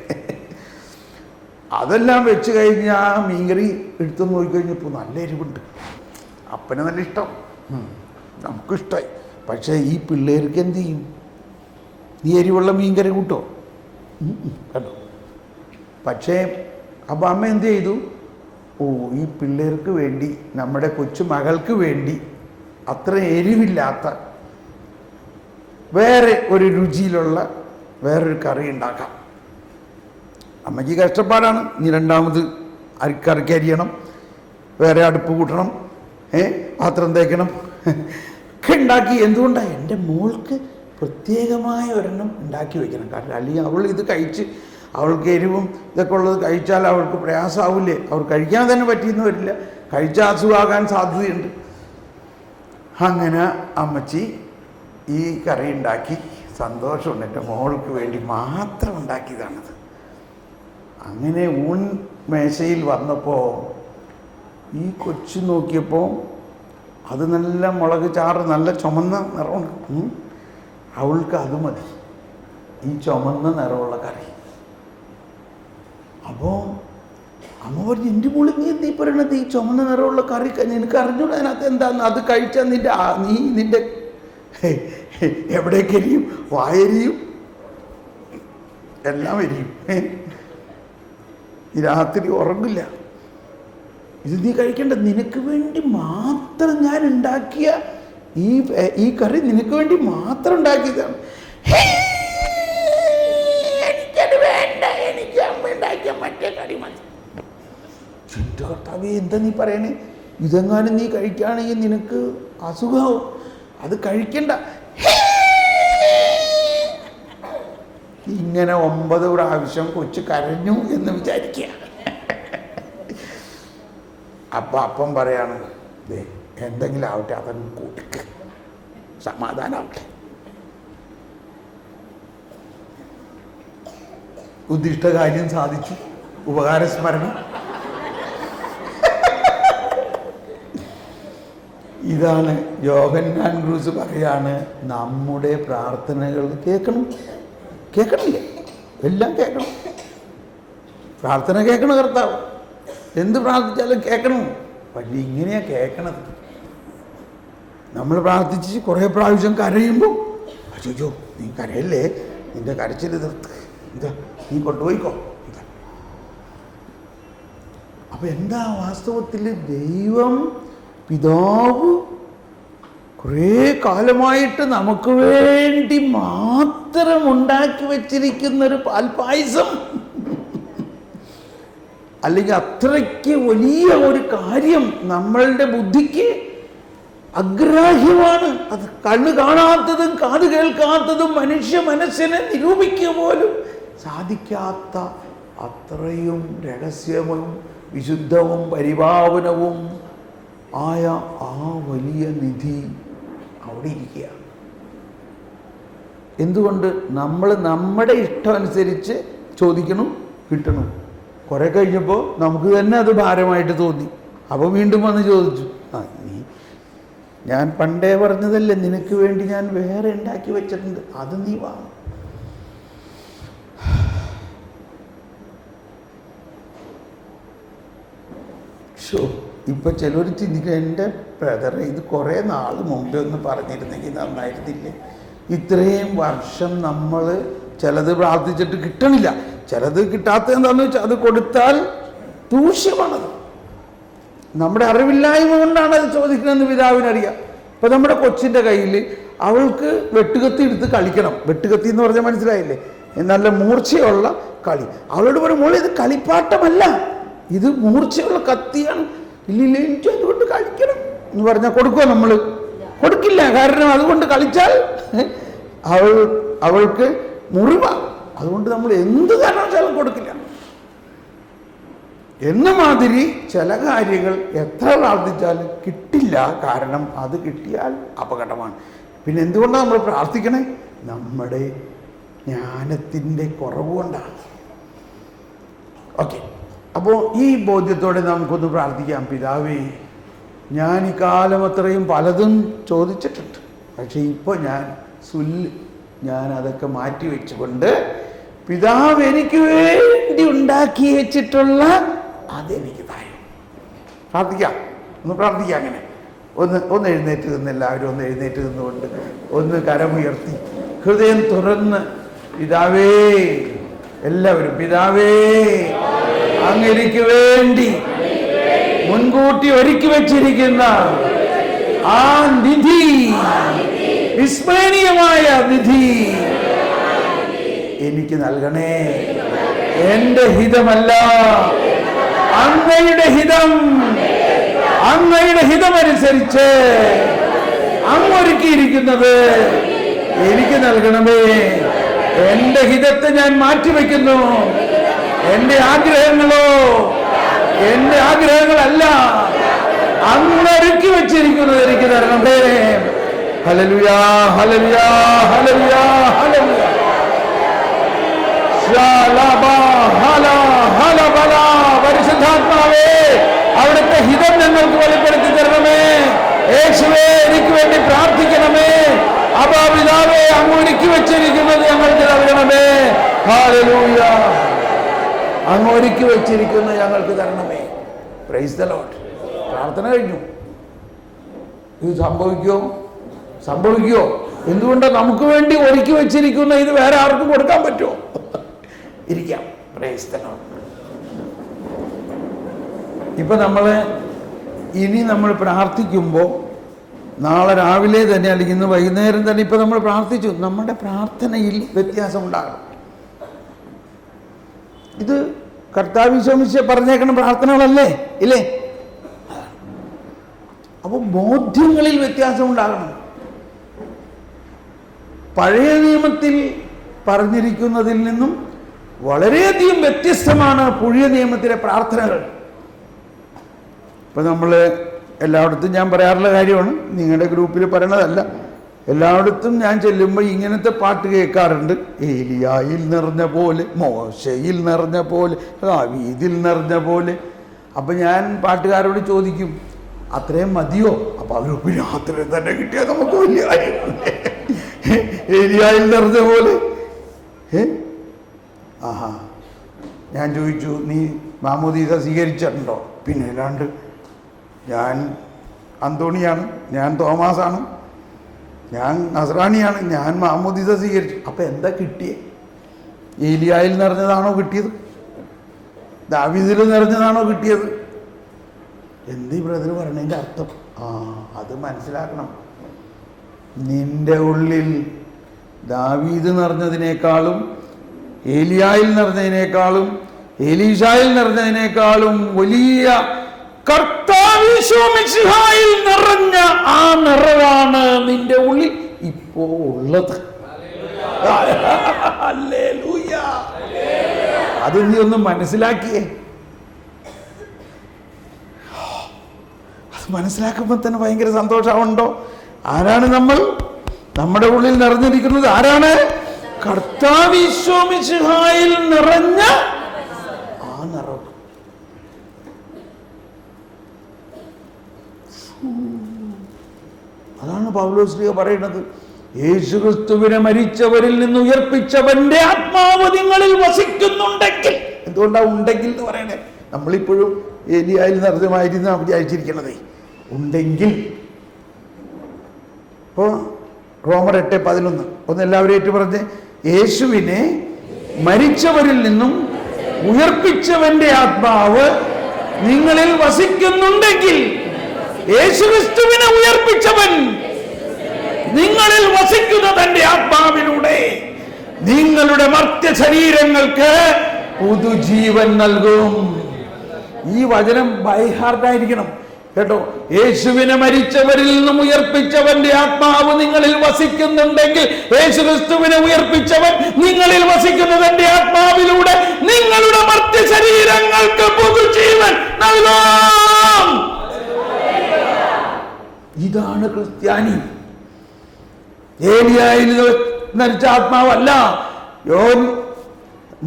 അതെല്ലാം വെച്ച് കഴിഞ്ഞ് ആ മീൻകറി എടുത്തു നോക്കിക്കഴിഞ്ഞപ്പോൾ നല്ല എരിവുണ്ട്. അപ്പനെ നല്ല ഇഷ്ടം, നമുക്കിഷ്ടമായി. പക്ഷേ ഈ പിള്ളേർക്ക് എന്ത് ചെയ്യും? നീ എരിവുള്ള മീൻകറി കൂട്ടോ? കണ്ടോ? പക്ഷേ അപ്പം അമ്മ എന്ത് ചെയ്തു? ഈ പിള്ളേർക്ക് വേണ്ടി, നമ്മുടെ കൊച്ചു മകൾക്ക് വേണ്ടി അത്ര എരിവില്ലാത്ത വേറെ ഒരു രുചിയിലുള്ള വേറൊരു കറി ഉണ്ടാക്കാം. അമ്മയ്ക്ക് കഷ്ടപ്പാടാണ്. ഇനി രണ്ടാമത് കറിക്ക് അരിയണം, വേറെ അടുപ്പ് കൂട്ടണം, പാത്രം തേക്കണം ഒക്കെ ഉണ്ടാക്കി. എന്തുകൊണ്ടാണ്? എൻ്റെ മോൾക്ക് പ്രത്യേകമായ ഒരെണ്ണം ഉണ്ടാക്കി വയ്ക്കണം. കാരണം അല്ലെങ്കിൽ അവൾ ഇത് കഴിച്ച്, അവൾക്ക് എരിവും ഇതൊക്കെ ഉള്ളത് കഴിച്ചാൽ അവൾക്ക് പ്രയാസമാവില്ലേ? അവർ കഴിക്കാൻ തന്നെ പറ്റിയെന്ന് വരില്ല, കഴിച്ചാൽ അസുഖമാകാൻ സാധ്യതയുണ്ട്. അങ്ങനെ അമ്മച്ചി ഈ കറി ഉണ്ടാക്കി. സന്തോഷമുണ്ട്, എൻ്റെ മോൾക്ക് വേണ്ടി മാത്രം ഉണ്ടാക്കിയതാണത്. അങ്ങനെ ഊൺ മേശയിൽ വന്നപ്പോൾ ഈ കൊച്ചു നോക്കിയപ്പോൾ അത് നല്ല മുളക് ചാറ്, നല്ല ചുമന്ന നിറമാണ്. അവൾക്ക് അത് മതി, ഈ ചുമന്ന നിറമുള്ള കറി. അപ്പോൾ അമ്മ പറഞ്ഞു, എൻ്റെ മോള് നീ എന്തീ പറയണത്? ഈ ചുമന്ന നിറമുള്ള കറി നിനക്ക് അറിഞ്ഞൂടെ അതിനകത്ത് എന്താന്ന്? അത് കഴിച്ചാൽ നിന്റെ എവിടേക്ക് എരിയും? വായരിയും, എല്ലാം എരിയും. ഈ രാത്രി ഉറങ്ങില്ല. ഇത് നീ കഴിക്കണ്ട, നിനക്ക് വേണ്ടി മാത്രം ഞാൻ ഉണ്ടാക്കിയ ഈ കറി നിനക്ക് വേണ്ടി മാത്രം ഉണ്ടാക്കിയതാണ്. എനിക്കത് വേണ്ട, എനിക്ക് അമ്മ ഉണ്ടാക്കിയ മറ്റേ കറി മതി. എൻ്റെ കർത്താവേ, എന്താ നീ പറയണേ? ഇതെങ്ങാനും നീ കഴിക്കുകയാണെങ്കിൽ നിനക്ക് അസുഖമാവും, അത് കഴിക്കണ്ട. ഇങ്ങനെ 9 പ്രാവശ്യം കൊച്ചു കരഞ്ഞു എന്ന് വിചാരിക്കുക. അപ്പം പറയാണ്, എന്തെങ്കിലും ആവട്ടെ, അതങ്ങ് കൊടുക്ക്, സമാധാനമാവട്ടെ. ഉദ്ദിഷ്ട കാര്യം സാധിച്ചു, ഉപകാരസ്മരണം. ഇതാണ് യോഹന്നാൻ ക്രൂസ് പറയാണ്, നമ്മുടെ പ്രാർത്ഥനകൾ കേൾക്കണില്ലേ? എല്ലാം കേൾക്കണം. പ്രാർത്ഥന കേൾക്കണ കർത്താവ്, എന്ത് പ്രാർത്ഥിച്ചാലും കേൾക്കണം. പക്ഷേ ഇങ്ങനെയാണ് കേൾക്കണത്. നമ്മൾ പ്രാർത്ഥിച്ച് കുറേ പ്രാവശ്യം കരയുമ്പോൾ, അയ്യോ നീ കരയല്ലേ, നിന്റെ കരച്ചിൽ നിർത്ത്, എന്താ നീ കൊണ്ടുപോയിക്കോ. അപ്പം എന്താ വാസ്തവത്തിൽ? ദൈവം പിതാവ് കുറേ കാലമായിട്ട് നമുക്ക് വേണ്ടി മാത്രം ഉണ്ടാക്കി വച്ചിരിക്കുന്നൊരു പാൽപ്പായസം, അല്ലെങ്കിൽ അത്രയ്ക്ക് വലിയ ഒരു കാര്യം നമ്മളുടെ ബുദ്ധിക്ക് അഗ്രാഹ്യമാണ്. അത് കണ്ണ് കാണാത്തതും കാത് കേൾക്കാത്തതും മനുഷ്യ മനസ്സിനെ നിരൂപിക്കുക പോലും സാധിക്കാത്ത അത്രയും രഹസ്യവും വിശുദ്ധവും പരിപാവനവും ആയ ആ വലിയ നിധി അവിടെ ഇരിക്കുക. എന്തുകൊണ്ട്? നമ്മൾ നമ്മുടെ ഇഷ്ടം അനുസരിച്ച് ചോദിക്കണം, കിട്ടണം. കുറെ കഴിഞ്ഞപ്പോൾ നമുക്ക് തന്നെ അത് ഭാരമായിട്ട് തോന്നി. അപ്പോൾ വീണ്ടും വന്ന് ചോദിച്ചു, ഞാൻ പണ്ടേ പറഞ്ഞതല്ലേ, നിനക്ക് വേണ്ടി ഞാൻ വേറെ ഉണ്ടാക്കി വെച്ചിട്ടുണ്ട്, അത് നീ വാങ്ങും. ഇപ്പൊ ചിലർ ചിന്തിക്കുക, എൻ്റെ ബ്രദറെ ഇത് കുറേ നാൾ മുമ്പേ ഒന്ന് പറഞ്ഞിരുന്നെങ്കിൽ നന്നായിരുന്നില്ലേ. ഇത്രയും വർഷം നമ്മൾ ചിലത് പ്രാർത്ഥിച്ചിട്ട് കിട്ടണില്ല, ചിലത് കിട്ടാത്ത എന്താണെന്ന് വെച്ചാൽ അത് കൊടുത്താൽ ദൂഷ്യമാണത്. നമ്മുടെ അറിവില്ലായ്മ കൊണ്ടാണ് അത് ചോദിക്കണമെന്ന് പിതാവിനറിയാം. ഇപ്പം നമ്മുടെ കൊച്ചിൻ്റെ കയ്യിൽ അവൾക്ക് വെട്ടുകത്തി എടുത്ത് കളിക്കണം. വെട്ടുകത്തി എന്ന് പറഞ്ഞാൽ മനസ്സിലായില്ലേ? നല്ല മൂർച്ചയുള്ള കളി. അവളോട് പറയും, മോളെ ഇത് കളിപ്പാട്ടമല്ല, ഇത് മൂർച്ചയുള്ള കത്തിയാണ്. ഇല്ലില്ല, എനിക്ക് അതുകൊണ്ട് കളിക്കണം എന്ന് പറഞ്ഞാൽ കൊടുക്കുമോ? നമ്മൾ കൊടുക്കില്ല. കാരണം അതുകൊണ്ട് കളിച്ചാൽ അവൾക്ക് മുറിവാണ്. അതുകൊണ്ട് നമ്മൾ എന്ത് കാരണവശാലും കൊടുക്കില്ല. എന്ന മാതിരി ചില കാര്യങ്ങൾ എത്ര പ്രാർത്ഥിച്ചാലും കിട്ടില്ല. കാരണം അത് കിട്ടിയാൽ അപകടമാണ്. പിന്നെ എന്തുകൊണ്ടാണ് നമ്മൾ പ്രാർത്ഥിക്കണേ? നമ്മുടെ ജ്ഞാനത്തിൻ്റെ കുറവ് കൊണ്ടാണ്. ഓക്കെ, അപ്പോൾ ഈ ബോധ്യത്തോടെ നമുക്കൊന്ന് പ്രാർത്ഥിക്കാം. പിതാവേ, ഞാൻ ഈ കാലം അത്രയും പലതും ചോദിച്ചിട്ടുണ്ട്, പക്ഷേ ഇപ്പോൾ ഞാൻ അതൊക്കെ മാറ്റി വെച്ചുകൊണ്ട് പിതാവ് എനിക്ക് വേണ്ടി ഉണ്ടാക്കി വെച്ചിട്ടുള്ള അതെനിക്ക് തരും. പ്രാർത്ഥിക്കാം, ഒന്ന് പ്രാർത്ഥിക്കാം. അങ്ങനെ ഒന്ന് എഴുന്നേറ്റ് നിന്ന്, എല്ലാവരും ഒന്ന് എഴുന്നേറ്റ് നിന്നുകൊണ്ട് ഒന്ന് കരമുയർത്തി ഹൃദയം തുറന്ന് പിതാവേ, എല്ലാവരും പിതാവേ, അങ്ങ് എനിക്ക് വേണ്ടി മുൻകൂട്ടി ഒരുക്കി വെച്ചിരിക്കുന്ന ആ നിധി, വിസ്മരണീയമായ നിധി എനിക്ക് നൽകണേ. എന്റെ ഹിതമല്ല, അങ്ങയുടെ ഹിതം, അങ്ങയുടെ ഹിതമനുസരിച്ച് അങ്ങൊരുക്കിയിരിക്കുന്നത് എനിക്ക് നൽകണമേ. എന്റെ ഹിതത്തെ ഞാൻ മാറ്റിവെക്കുന്നു. എന്റെ ആഗ്രഹങ്ങളല്ല, അങ്ങൊരുക്കി വെച്ചിരിക്കുന്നത് എനിക്ക് തരണമേ. ഹല്ലേലൂയാ, ഹല്ലേലൂയാ, ഹല്ലേലൂയാ, ഹല്ലേലൂയ. പരിശുദ്ധാത്മാവേ, അവിടുത്തെ ഹിതം ഞങ്ങൾക്ക് വെളിപ്പെടുത്തി തരണമേ. യേശുവേ, എനിക്ക് വേണ്ടി പ്രാർത്ഥിക്കണമേ. അപ്പാ പിതാവേ, അങ്ങ് ഒരുക്കി വെച്ചിരിക്കുന്നത് ഞങ്ങൾക്ക് നൽകണമേ. ഹല്ലേലൂയ, അങ്ങ് ഒരുക്കി വെച്ചിരിക്കുന്നത് ഞങ്ങൾക്ക് തരണമേ. Praise the Lord. പ്രാർത്ഥന കഴിഞ്ഞു. ഇത് സംഭവിക്കുമോ? എന്തുകൊണ്ടാണ്? നമുക്ക് വേണ്ടി ഒരുക്കി വെച്ചിരിക്കുന്ന ഇത് വേറെ ആർക്കും കൊടുക്കാൻ പറ്റുമോ? ഇരിക്കാം. Praise the Lord. ഇപ്പൊ ഇനി നമ്മൾ പ്രാർത്ഥിക്കുമ്പോൾ നാളെ രാവിലെ തന്നെ അല്ലെങ്കിൽ ഇന്ന് വൈകുന്നേരം തന്നെ ഇപ്പൊ നമ്മൾ പ്രാർത്ഥിച്ചു, നമ്മുടെ പ്രാർത്ഥനയിൽ വ്യത്യാസം ഉണ്ടാകണം. ഇത് കർത്താവ് ഈശോ പറഞ്ഞേക്കണ പ്രാർത്ഥനകളല്ലേ, ഇല്ലേ? അപ്പോൾ ബോധ്യങ്ങളിൽ വ്യത്യാസം ഉണ്ടാകണം. പഴയ നിയമത്തിൽ പറഞ്ഞിരിക്കുന്നതിൽ നിന്നും വളരെയധികം വ്യത്യസ്തമാണ് പുതിയ നിയമത്തിലെ പ്രാർത്ഥനകൾ. ഇപ്പം നമ്മൾ എല്ലായിടത്തും ഞാൻ പറയാറുള്ള കാര്യമാണ്, നിങ്ങളുടെ ഗ്രൂപ്പിൽ പറയണതല്ല. എല്ലായിടത്തും ഞാൻ ചെല്ലുമ്പോൾ ഇങ്ങനത്തെ പാട്ട് കേൾക്കാറുണ്ട്. ഏലിയായിൽ നിറഞ്ഞ പോലെ, മോശയിൽ നിറഞ്ഞ പോലെ, ദാവീദിൽ നിറഞ്ഞ പോലെ. അപ്പം ഞാൻ പാട്ടുകാരോട് ചോദിക്കും, അത്രയും മതിയോ? അപ്പം അവർ അത്രയും തന്നെ കിട്ടിയാൽ നമുക്ക് വലിയ കാര്യം. ഏലിയായിൽ നിറഞ്ഞ പോലെ. ആഹാ, ഞാൻ ചോദിച്ചു, നീ മാമോദീസ സ്വീകരിച്ചിട്ടുണ്ടോ? പിന്നെ അല്ലാണ്ട്, ഞാൻ അന്തോണിയാണ്, ഞാൻ തോമാസാണ്, ഞാൻ നസ്രാണിയാണ്, ഞാൻ മാമോദീസ സ്വീകരിച്ചു. അപ്പം എന്താ കിട്ടിയേ? ഏലിയായിൽ നിറഞ്ഞതാണോ കിട്ടിയത്? ദാവീദിൽ നിറഞ്ഞതാണോ കിട്ടിയത്? എന്ത് ഈ ബ്രദർ പറഞ്ഞതിൻ്റെ അർത്ഥം? അത് മനസ്സിലാക്കണം. നിന്റെ ഉള്ളിൽ ദാവീദ് നിറഞ്ഞതിനേക്കാളും ഏലിയായിൽ നിറഞ്ഞതിനേക്കാളും എലീശായിൽ നിറഞ്ഞതിനേക്കാളും വലിയ കർത്താവ് യേശു മിശിഹായിൽ നിറഞ്ഞ ആ നിറവാണ് നിന്റെ ഉള്ളിൽ ഇപ്പോ ഉള്ളത്. ഹല്ലേലൂയ. അത് നീ ഒന്ന് മനസ്സിലാക്കിയേ. അത് മനസ്സിലാക്കുമ്പോൾ തന്നെ ഭയങ്കര സന്തോഷമുണ്ടോ? ആരാണ് നമ്മൾ? നമ്മുടെ ഉള്ളിൽ നിറഞ്ഞിരിക്കുന്നത് ആരാണ്? കർത്താവ് യേശു മിശിഹായിൽ നിറഞ്ഞ ആ നിറവ്. അതാണ് പൗലോസ് പറയുന്നത്, യേശുക്രിസ്തുവിനെ മരിച്ചവരിൽ നിന്ന് ഉയർപ്പിച്ചവന്റെ ആത്മാവ് നിങ്ങളിൽ വസിക്കുന്നുണ്ടെങ്കിൽ. എന്തുകൊണ്ടാണ് ഉണ്ടെങ്കിൽ എന്ന് പറയണേ? നമ്മളിപ്പോഴും ഏലിയായിൽ നിറഞ്ഞമായിരുന്നു വിചാരിച്ചിരിക്കണതേ. ഉണ്ടെങ്കിൽ ഇപ്പോൾ റോമർ 8:11 ഒന്ന് എല്ലാവരും ഏറ്റു പറഞ്ഞ്, യേശുവിനെ മരിച്ചവരിൽ നിന്നും ഉയർപ്പിച്ചവന്റെ ആത്മാവ് നിങ്ങളിൽ വസിക്കുന്നുണ്ടെങ്കിൽ, യേശുക്രിസ്തുവിനെ ഉയർപ്പിച്ചവൻ നിങ്ങളിൽ വസിക്കുന്ന തന്റെ ആത്മാവിലൂടെ നിങ്ങളുടെ മർത്യ ശരീരങ്ങൾക്ക് പുതുജീവൻ നൽകും. ഈ വചനം ബൈഹാർട്ടായിരിക്കണം കേട്ടോ. യേശുവിനെ മരിച്ചവരിൽ നിന്നും ഉയർപ്പിച്ചവന്റെ ആത്മാവ് നിങ്ങളിൽ വസിക്കുന്നുണ്ടെങ്കിൽ, യേശുക്രിസ്തുവിനെ ഉയർപ്പിച്ചവൻ നിങ്ങളിൽ വസിക്കുന്നതിന്റെ ആത്മാവിലൂടെ നിങ്ങളുടെ മർത്യ ശരീരങ്ങൾക്ക് പുതുജീവൻ നൽകും. ഇതാണ് ക്രിസ്ത്യാനി. ഏലിയായിൽ നിറച്ച ആത്മാവല്ല,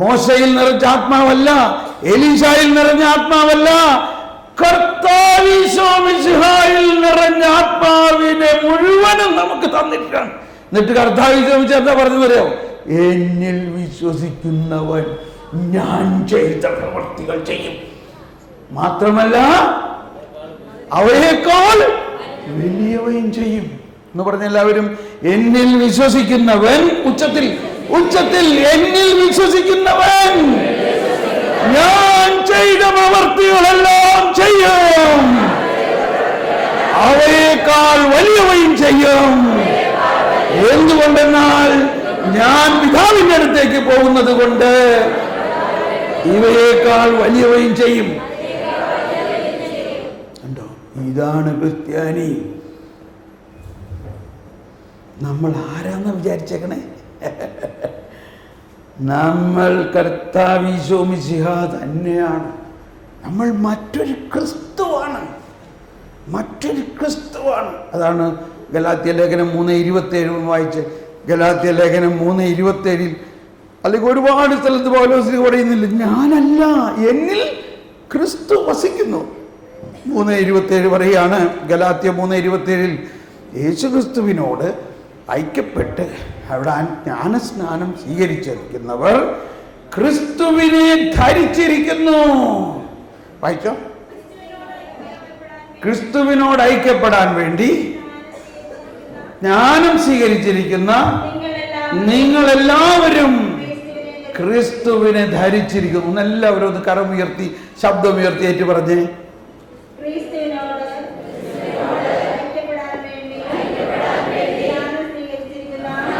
മോശയിൽ നിറച്ച ആത്മാവല്ല, എലീശായിൽ നിറഞ്ഞ ആത്മാവല്ല, കർത്താവ് യേശു മിശിഹായിൽ നിറഞ്ഞ ആത്മാവിനെ മുഴുവനും നമുക്ക് തന്നിട്ടാണ്. എന്നിട്ട് കർത്താവ് യേശു എന്താ പറഞ്ഞു പറയാമോ? എന്നിൽ വിശ്വസിക്കുന്നവൻ ഞാൻ ചെയ്ത പ്രവൃത്തികൾ ചെയ്യും, മാത്രമല്ല അവയേക്കാൾ വലിയവയും ചെയ്യും എന്ന് പറഞ്ഞ എല്ലാവരും. എന്നിൽ വിശ്വസിക്കുന്നവൻ, ഉച്ചത്തിൽ എന്നിൽ വിശ്വസിക്കുന്നവൻ ഞാൻ ചെയ്ത പ്രവൃത്തികളെല്ലാം ചെയ്യും, അവയേക്കാൾ വലിയവയും ചെയ്യും. എന്തുകൊണ്ടെന്നാൽ ഞാൻ പിതാവിന്റെ അടുത്തേക്ക് പോകുന്നത് കൊണ്ട് ഇവയേക്കാൾ വലിയവയും ചെയ്യും. കണ്ടോ? ഇതാണ് ക്രിസ്ത്യാനി. നമ്മൾ ആരാന്ന് വിചാരിച്ചേക്കണേ? നമ്മൾ കർത്താവ് യേശു മിശിഹാ തന്നെയാണ്. നമ്മൾ മറ്റൊരു ക്രിസ്തുവാണ്. അതാണ് ഗലാത്യ ലേഖനം 3:27 വായിച്ച്. ഗലാത്യ ലേഖനം 3:27 അല്ലെങ്കിൽ ഒരുപാട് സ്ഥലത്ത് പൗലോസ് പറയുന്നില്ല, ഞാനല്ല, എന്നിൽ ക്രിസ്തു വസിക്കുന്നു. 3:27 പറയാണ്. ഗലാത്യ 3:27 യേശുക്രിസ്തുവിനോട് ഐക്യപ്പെട്ട് അവിടെ ജ്ഞാനസ്നാനം സ്വീകരിച്ചിരിക്കുന്നവർ ക്രിസ്തുവിനെ ധരിച്ചിരിക്കുന്നു. വായിച്ചോ? ക്രിസ്തുവിനോട് ഐക്യപ്പെടാൻ വേണ്ടി ജ്ഞാനം സ്വീകരിച്ചിരിക്കുന്ന നിങ്ങളെല്ലാവരും ക്രിസ്തുവിനെ ധരിച്ചിരിക്കുന്നു. എല്ലാവരും ഒന്ന് കരമുയർത്തി ശബ്ദമുയർത്തി ഏറ്റു പറഞ്ഞേ,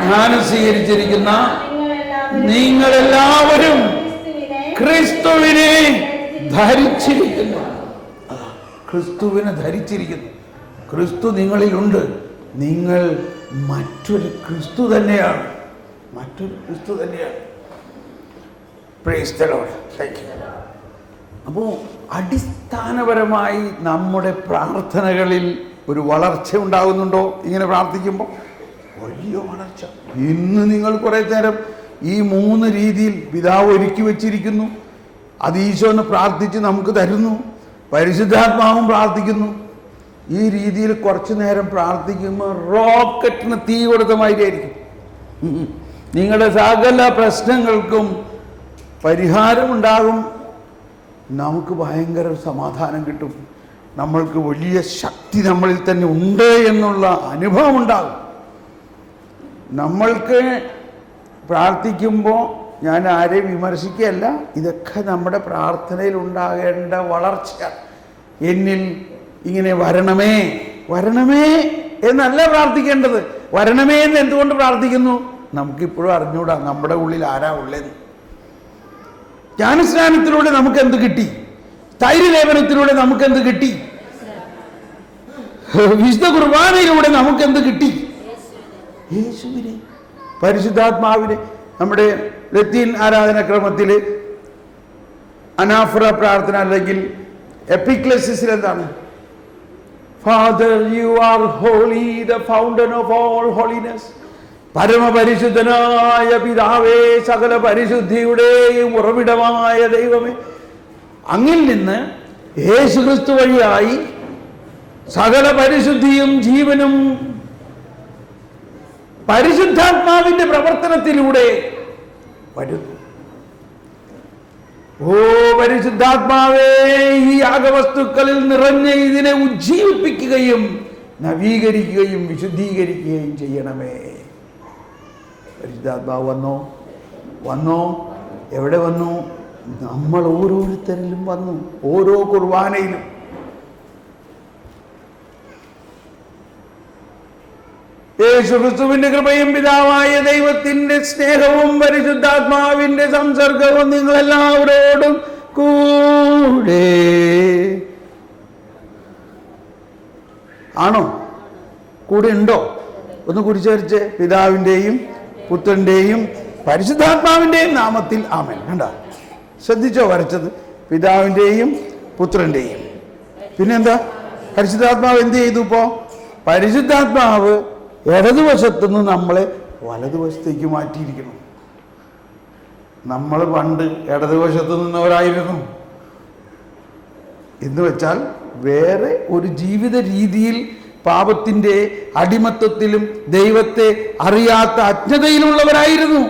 ജ്ഞാനം സ്വീകരിച്ചിരിക്കുന്ന നിങ്ങളെല്ലാവരും ക്രിസ്തുവിനെ ധരിച്ചിരിക്കുന്നു. ക്രിസ്തുവിനെ ധരിച്ചിരിക്കുന്നു. ക്രിസ്തു നിങ്ങളിലുണ്ട്. നിങ്ങൾ മറ്റൊരു ക്രിസ്തു തന്നെയാണ്. Praise the Lord. Thank you. അപ്പോൾ അടിസ്ഥാനപരമായി നമ്മുടെ പ്രാർത്ഥനകളിൽ ഒരു വളർച്ച ഉണ്ടാകുന്നുണ്ടോ? ഇങ്ങനെ പ്രാർത്ഥിക്കുമ്പോൾ വലിയ വളർച്ച. ഇന്ന് നിങ്ങൾ കുറേ നേരം ഈ 3 രീതിയിൽ പിതാവ് ഒരുക്കി വച്ചിരിക്കുന്നു. അത് ഈശോനെ പ്രാർത്ഥിച്ച് നമുക്ക് തരുന്നു. പരിശുദ്ധാത്മാവും പ്രാർത്ഥിക്കുന്നു. ഈ രീതിയിൽ കുറച്ചു നേരം പ്രാർത്ഥിക്കുമ്പോൾ റോക്കറ്റിന് തീ കൊടുത്ത മാതിരിയായിരിക്കും. നിങ്ങളുടെ സകല പ്രശ്നങ്ങൾക്കും പരിഹാരമുണ്ടാകും. നമുക്ക് ഭയങ്കര സമാധാനം കിട്ടും. നമ്മൾക്ക് വലിയ ശക്തി നമ്മളിൽ തന്നെ ഉണ്ട് എന്നുള്ള അനുഭവം ഉണ്ടാകും. നമ്മൾക്ക് പ്രാർത്ഥിക്കുമ്പോൾ ഞാൻ ആരെയും വിമർശിക്കുകയല്ല, ഇതൊക്കെ നമ്മുടെ പ്രാർത്ഥനയിൽ ഉണ്ടാകേണ്ട വളർച്ച. എന്നിൽ ഇങ്ങനെ വരണമേ എന്നല്ല പ്രാർത്ഥിക്കേണ്ടത്. വരണമേ എന്ന് എന്തുകൊണ്ട് പ്രാർത്ഥിക്കുന്നു? നമുക്കിപ്പോഴും അറിഞ്ഞൂടാ നമ്മുടെ ഉള്ളിൽ ആരാ ഉള്ളത്. ജ്ഞാനസ്നാനത്തിലൂടെ നമുക്ക് എന്ത് കിട്ടി? സ്ഥൈര്യലേപനത്തിലൂടെ നമുക്ക് എന്ത് കിട്ടി? വിശുദ്ധ കുർബാനയിലൂടെ നമുക്ക് എന്ത് കിട്ടി? യേശുവിനെ, പരിശുദ്ധാത്മാവിനെ. നമ്മുടെ ലത്തീൻ ആരാധനാക്രമത്തിൽ അനാഫ്ര പ്രാർത്ഥന അല്ലെങ്കിൽ എപ്പിക്ലെസിസിൽ എന്താണ്? Father you are holy, the fountain of all holiness. പരമപരിശുദ്ധനായ പിതാവേ, സകല പരിശുദ്ധിയുടെയും ഉറവിടമായ ദൈവമേ, അങ്ങിൽ നിന്ന് യേശുക്രിസ്തു വഴിയായി സകല പരിശുദ്ധിയും ജീവനും പരിശുദ്ധാത്മാവിന്റെ പ്രവർത്തനത്തിലൂടെ വരുന്നു. ഓ പരിശുദ്ധാത്മാവേ, ഈ യാഗവസ്തുക്കളിൽ നിറഞ്ഞ ഇതിനെ ഉജ്ജീവിപ്പിക്കുകയും നവീകരിക്കുകയും വിശുദ്ധീകരിക്കുകയും ചെയ്യണമേ. പരിശുദ്ധാത്മാവ് വന്നോ. എവിടെ വന്നു? നമ്മൾ ഓരോരുത്തരിലും വന്നു, ഓരോ കുർബാനയിലും. യേശുക്രിസ്തുവിന്റെ കൃപയും പിതാവായ ദൈവത്തിന്റെ സ്നേഹവും പരിശുദ്ധാത്മാവിന്റെ സംസർഗവും നിങ്ങളെല്ലാവരോടും കൂടെ. ആണോ? കൂടെ ഉണ്ടോ? ഒന്ന് കുറിച്ചരിച്ച്. പിതാവിൻ്റെയും പുത്രൻ്റെയും പരിശുദ്ധാത്മാവിൻ്റെയും നാമത്തിൽ ആമേൻ. കണ്ട, ശ്രദ്ധിച്ചോ വരച്ചത്? പിതാവിൻ്റെയും പുത്രൻ്റെയും. പിന്നെന്താ? പരിശുദ്ധാത്മാവ് എന്ത് ചെയ്തു? ഇപ്പോൾ പരിശുദ്ധാത്മാവ് ഇടതുവശത്തുനിന്ന് നമ്മളെ വലതുവശത്തേക്ക് മാറ്റിയിരിക്കണം. നമ്മൾ പണ്ട് ഇടതുവശത്ത് നിന്നവരായിരുന്നു എന്ന് വെച്ചാൽ വേറെ ഒരു ജീവിത രീതിയിൽ, പാപത്തിൻ്റെ അടിമത്വത്തിലും ദൈവത്തെ അറിയാത്ത അജ്ഞതയിലുള്ളവരായിരുന്നു.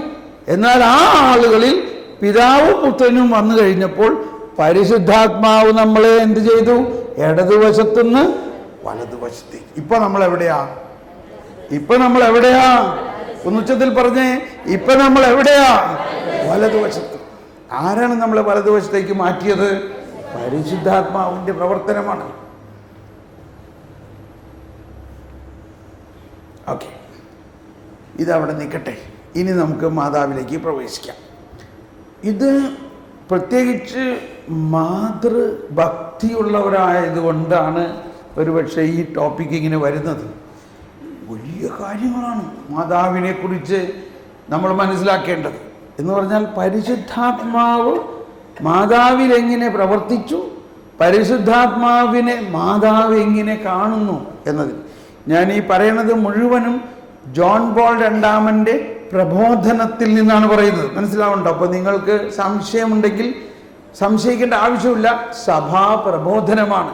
എന്നാൽ ആ ആളുകളിൽ പിതാവും പുത്രനും വന്നു കഴിഞ്ഞപ്പോൾ പരിശുദ്ധാത്മാവ് നമ്മളെ എന്ത് ചെയ്തു? ഇടതുവശത്തുനിന്ന് വലതുവശത്തേക്ക്. ഇപ്പൊ നമ്മൾ എവിടെയാ? ഒന്നുച്ചത്തിൽ പറഞ്ഞേ, ഇപ്പൊ നമ്മൾ എവിടെയാ? വലതുവശത്ത്. ആരാണ് നമ്മളെ വലതുവശത്തേക്ക് മാറ്റിയത്? പരിശുദ്ധാത്മാവിന്റെ പ്രവർത്തനമാണ്. ഓക്കെ, ഇതവിടെ നിൽക്കട്ടെ. ഇനി നമുക്ക് മാതാവിലേക്ക് പ്രവേശിക്കാം. ഇത് പ്രത്യേകിച്ച് മാതൃഭക്തിയുള്ളവരായതുകൊണ്ടാണ് ഒരുപക്ഷെ ഈ ടോപ്പിക്ക് ഇങ്ങനെ വരുന്നത്. വലിയ കാര്യങ്ങളാണ് മാതാവിനെ കുറിച്ച് നമ്മൾ മനസ്സിലാക്കേണ്ടത്. എന്ന് പറഞ്ഞാൽ പരിശുദ്ധാത്മാവ് മാതാവിൽ എങ്ങനെ പ്രവർത്തിച്ചു, പരിശുദ്ധാത്മാവിനെ മാതാവ് എങ്ങനെ കാണുന്നു എന്നതിൽ. ഞാൻ ഈ പറയണത് മുഴുവനും ജോൺ പോൾ രണ്ടാമൻ്റെ പ്രബോധനത്തിൽ നിന്നാണ് പറയുന്നത്. മനസ്സിലാവുന്നുണ്ടോ? അപ്പോൾ നിങ്ങൾക്ക് സംശയമുണ്ടെങ്കിൽ സംശയിക്കേണ്ട ആവശ്യമില്ല, സഭാ പ്രബോധനമാണ്.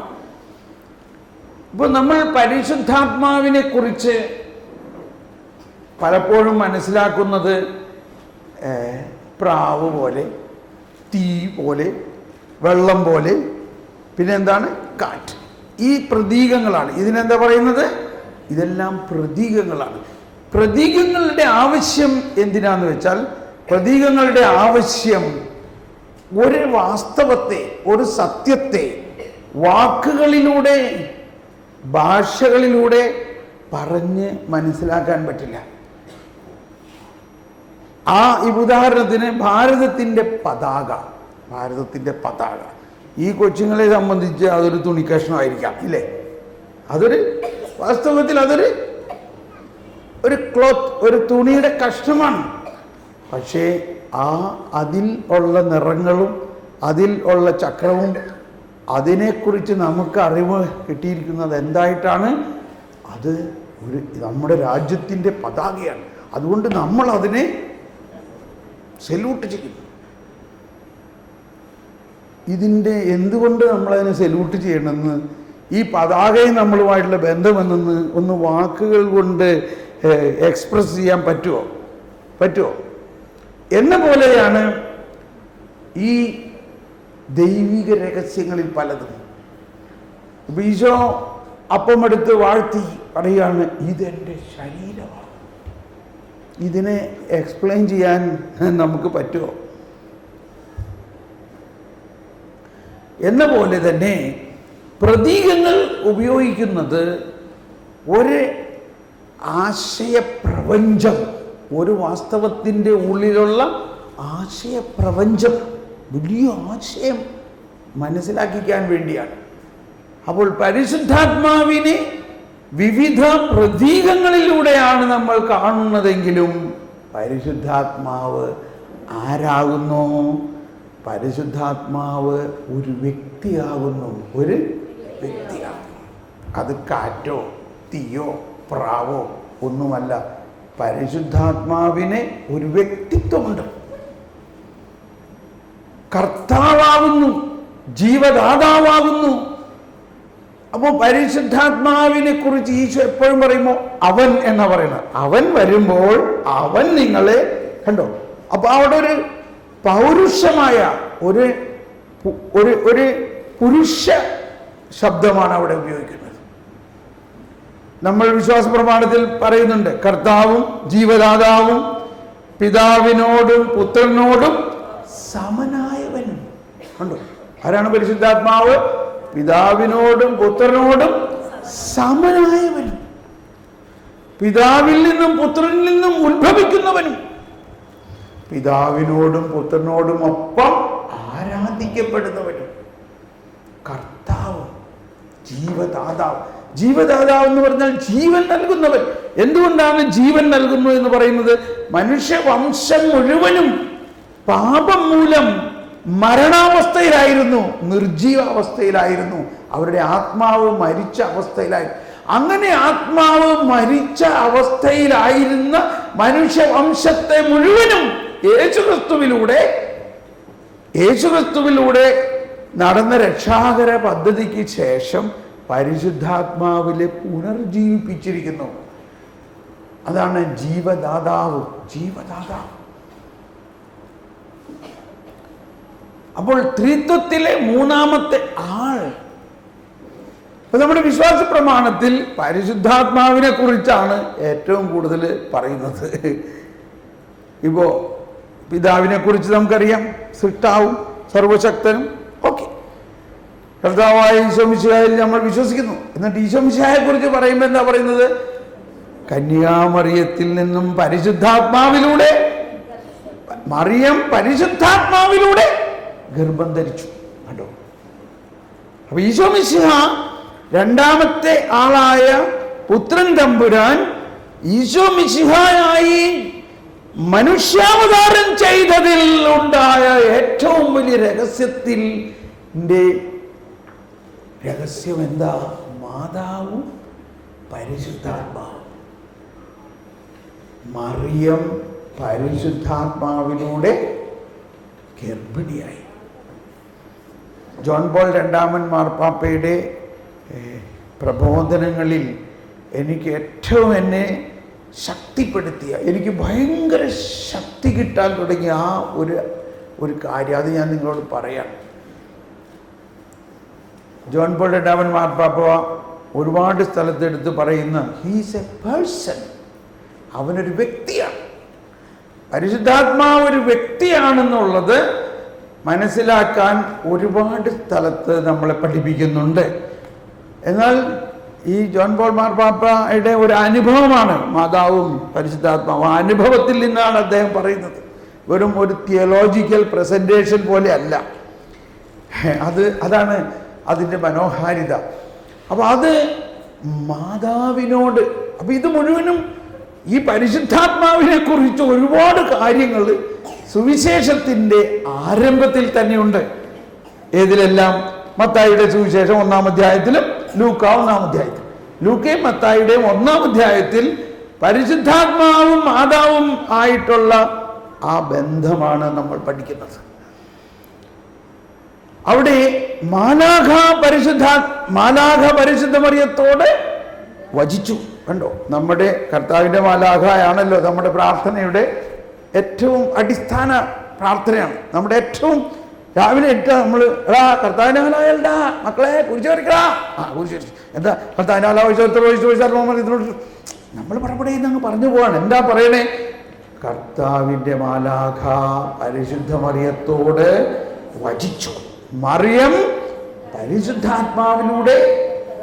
ഇപ്പോൾ നമ്മൾ പരിശുദ്ധാത്മാവിനെ കുറിച്ച് പലപ്പോഴും മനസ്സിലാക്കുന്നത് പ്രാവ് പോലെ, തീ പോലെ, വെള്ളം പോലെ, പിന്നെ എന്താണ്? കാറ്റ്. ഈ പ്രതീകങ്ങളാണ്. ഇതിനെന്താ പറയുന്നത്? ഇതെല്ലാം പ്രതീകങ്ങളാണ്. പ്രതീകങ്ങളുടെ ആവശ്യം എന്തിനാന്ന് വെച്ചാൽ, പ്രതീകങ്ങളുടെ ആവശ്യം ഒരു വാസ്തവത്തെ, ഒരു സത്യത്തെ വാക്കുകളിലൂടെ, ഭാഷകളിലൂടെ പറഞ്ഞ് മനസ്സിലാക്കാൻ പറ്റില്ല. ഈ ഉദാഹരണത്തിന് ഭാരതത്തിൻ്റെ പതാക ഈ കൊച്ചുങ്ങളെ സംബന്ധിച്ച് അതൊരു തുണിക്കഷ്ണമായിരിക്കാം, ഇല്ലേ? അതൊരു വാസ്തവത്തിൽ ഒരു ക്ലോത്ത്, ഒരു തുണിയുടെ കഷ്ണമാണ്. പക്ഷേ അതിൽ ഉള്ള നിറങ്ങളും അതിൽ ഉള്ള ചക്രവും അതിനെക്കുറിച്ച് നമുക്ക് അറിവ് കിട്ടിയിരിക്കുന്നത് എന്തായിട്ടാണ്? അത് നമ്മുടെ രാജ്യത്തിൻ്റെ പതാകയാണ്. അതുകൊണ്ട് നമ്മൾ അതിനെ സെല്യൂട്ട് ചെയ്യുന്നു. എന്തുകൊണ്ട് നമ്മളതിനെ സെല്യൂട്ട് ചെയ്യണമെന്ന്, ഈ പതാകയും നമ്മളുമായിട്ടുള്ള ബന്ധമെന്ന് ഒന്ന് വാക്കുകൾ കൊണ്ട് എക്സ്പ്രസ് ചെയ്യാൻ പറ്റുമോ? എന്ന പോലെയാണ് ഈ ദൈവിക രഹസ്യങ്ങളിൽ പലതും. ഈശോ അപ്പമെടുത്ത് വാഴ്ത്തി പറയുകയാണ്, ഇതെൻ്റെ ശരീരമാണ്. ഇതിനെ എക്സ്പ്ലെയിൻ ചെയ്യാൻ നമുക്ക് പറ്റുമോ? എന്ന പോലെ തന്നെ പ്രതീകങ്ങൾ ഉപയോഗിക്കുന്നത് ഒരു ആശയപ്രപഞ്ചം, ഒരു വാസ്തവത്തിൻ്റെ ഉള്ളിലുള്ള ആശയപ്രപഞ്ചം, വലിയ ആശയം മനസ്സിലാക്കിക്കാൻ വേണ്ടിയാണ്. അപ്പോൾ പരിശുദ്ധാത്മാവിനെ വിവിധ പ്രതീകങ്ങളിലൂടെയാണ് നമ്മൾ കാണുന്നതെങ്കിലും പരിശുദ്ധാത്മാവ് ആരാകുന്നു? പരിശുദ്ധാത്മാവ് ഒരു വ്യക്തിയാകുന്നു, ഒരു വ്യക്തിയാകുന്നു. അത് കാറ്റോ തീയോ പ്രാവോ ഒന്നുമല്ല. പരിശുദ്ധാത്മാവിന് ഒരു വ്യക്തിത്വമുണ്ട്. കർത്താവാകുന്നു, ജീവദാതാവാകുന്നു. അപ്പോൾ പരിശുദ്ധാത്മാവിനെ കുറിച്ച് ഈശോ എപ്പോഴും പറയുമ്പോൾ അവൻ എന്നാ പറയുന്നത്. അവൻ വരുമ്പോൾ അവൻ നിങ്ങളെ കണ്ടോ. അപ്പൊ അവിടെ ഒരു പൗരുഷമായ ഒരു പുരുഷ ശബ്ദമാണ് അവിടെ ഉപയോഗിക്കുന്നത്. നമ്മൾ വിശ്വാസ പ്രമാണത്തിൽ പറയുന്നുണ്ട്, കർത്താവും ജീവദാതാവും പിതാവിനോടും പുത്രനോടും സമനായവനും. കണ്ടോ, ആരാണ് പരിശുദ്ധാത്മാവ്? പിതാവിനോടും പുത്രനോടും സമനായവനും, പിതാവിൽ നിന്നും പുത്രനിൽ നിന്നും ഉത്ഭവിക്കുന്നവനും, പിതാവിനോടും പുത്രനോടും ഒപ്പം ആരാധിക്കപ്പെടുന്നവനും, കർത്താവ്, ജീവദാതാവ്. ജീവദാതാവ് എന്ന് പറഞ്ഞാൽ ജീവൻ നൽകുന്നവൻ. എന്തുകൊണ്ടാണ് ജീവൻ നൽകുന്നു എന്ന് പറയുന്നത്? മനുഷ്യവംശം മുഴുവനും പാപം മൂലം മരണാവസ്ഥയിലായിരുന്നു, നിർജീവാവസ്ഥയിലായിരുന്നു. അവരുടെ ആത്മാവ് മരിച്ച അവസ്ഥയിലായിരുന്നു. അങ്ങനെ ആത്മാവ് മരിച്ച അവസ്ഥയിലായിരുന്ന മനുഷ്യവംശത്തെ മുഴുവനും യേശുക്രിസ്തുവിലൂടെ നടന്ന രക്ഷാകര പദ്ധതിക്ക് ശേഷം പരിശുദ്ധാത്മാവിലെ പുനർജീവിപ്പിച്ചിരിക്കുന്നു. അതാണ് ജീവദാതാവ്. അപ്പോൾ ത്രിത്വത്തിലെ മൂന്നാമത്തെ ആൾ. അപ്പൊ നമ്മുടെ വിശ്വാസ പ്രമാണത്തിൽ പരിശുദ്ധാത്മാവിനെ കുറിച്ചാണ് ഏറ്റവും കൂടുതൽ പറയുന്നത്. ഇപ്പോ പിതാവിനെ കുറിച്ച് നമുക്കറിയാം, സൃഷ്ടാവും സർവശക്തനും. ഓക്കെ, കർത്താവായ ഈശോ മിശിഹായിൽ നമ്മൾ വിശ്വസിക്കുന്നു. എന്നിട്ട് ഈശോ മിശിഹായെ കുറിച്ച് പറയുമ്പോൾ എന്താ പറയുന്നത്? കന്യാമറിയത്തിൽ നിന്നും പരിശുദ്ധാത്മാവിലൂടെ, മറിയം പരിശുദ്ധാത്മാവിലൂടെ ഗർഭം ധരിച്ചു. കണ്ടോ, അപ്പൊ ഈശോ മിശിഹ രണ്ടാമത്തെ ആളായ പുത്രൻ തമ്പുരാൻ ഈശോ മിശിഹായായി മനുഷ്യാവതാരം ചെയ്തതിൽ ഉണ്ടായ ഏറ്റവും വലിയ രഹസ്യം എന്താ? മാതാവും പരിശുദ്ധാത്മാവും. മറിയം പരിശുദ്ധാത്മാവിലൂടെ ഗർഭിണിയായി. ജോൺ പോൾ രണ്ടാമൻ മാർപ്പാപ്പയുടെ പ്രബോധനങ്ങളിൽ എനിക്ക് ഏറ്റവും എന്നെ ശക്തിപ്പെടുത്തിയ, എനിക്ക് ഭയങ്കര ശക്തി കിട്ടാൻ തുടങ്ങിയ ആ ഒരു കാര്യം, അത് ഞാൻ നിങ്ങളോട് പറയാം. ജോൺ പോൾ രണ്ടാമൻ മാർപ്പാപ്പ ഒരുപാട് സ്ഥലത്തെടുത്ത് പറയുന്ന ഹീസ് എ പേഴ്സൺ, അവനൊരു വ്യക്തിയാണ്. പരിശുദ്ധാത്മാവ് ഒരു വ്യക്തിയാണെന്നുള്ളത് മനസ്സിലാക്കാൻ ഒരുപാട് സ്ഥലത്ത് നമ്മളെ പഠിപ്പിക്കുന്നുണ്ട്. എന്നാൽ ഈ ജോൺ പോൾ മാർപ്പാപ്പയുടെ ഒരു അനുഭവമാണ് മാതാവും പരിശുദ്ധാത്മാവും. ആ അനുഭവത്തിൽ നിന്നാണ് അദ്ദേഹം പറയുന്നത്. വെറും ഒരു തിയോളജിക്കൽ പ്രസന്റേഷൻ പോലെ അല്ല. അതാണ് അതിൻ്റെ മനോഹാരിത. അപ്പൊ അത് മാതാവിനോട്, അപ്പൊ ഇത് മുഴുവനും ഈ പരിശുദ്ധാത്മാവിനെ കുറിച്ച് ഒരുപാട് കാര്യങ്ങൾ സുവിശേഷത്തിൻ്റെ ആരംഭത്തിൽ തന്നെയുണ്ട്. ഏതിലെല്ലാം? മത്തായിയുടെ സുവിശേഷം 1-ാം അധ്യായത്തിലും ലൂക്ക 1-ാം അധ്യായത്തിലും. ലൂക്കയും മത്തായിയുടെയും 1-ാം അധ്യായത്തിൽ പരിശുദ്ധാത്മാവും മാതാവും ആയിട്ടുള്ള ആ ബന്ധമാണ് നമ്മൾ പഠിക്കുന്നത്. അവിടെ മാലാഖ പരിശുദ്ധ മറിയത്തോട് വചിച്ചു. കണ്ടോ, നമ്മുടെ കർത്താവിൻ്റെ മാലാഖയാണല്ലോ നമ്മുടെ പ്രാർത്ഥനയുടെ ഏറ്റവും അടിസ്ഥാന പ്രാർത്ഥനയാണ്. നമ്മുടെ ഏറ്റവും രാവിലെ നമ്മൾ കർത്താവിൻ്റെ മാലാഖ മക്കളെ കുരിശ് വരയ്ക്കടാ, കുരിശ് വരച്ചു. എന്താ കർത്താവിൻ്റെ മാലാഖ ഇതിനോട് നമ്മൾ പടപടയെന്ന് അങ്ങ് പറഞ്ഞു പോവാണ്. എന്താ പറയണേ? കർത്താവിൻ്റെ മാലാഖ പരിശുദ്ധ മറിയത്തോട് വചിച്ചു. മറിയം പരിശുദ്ധാത്മാവിലൂടെ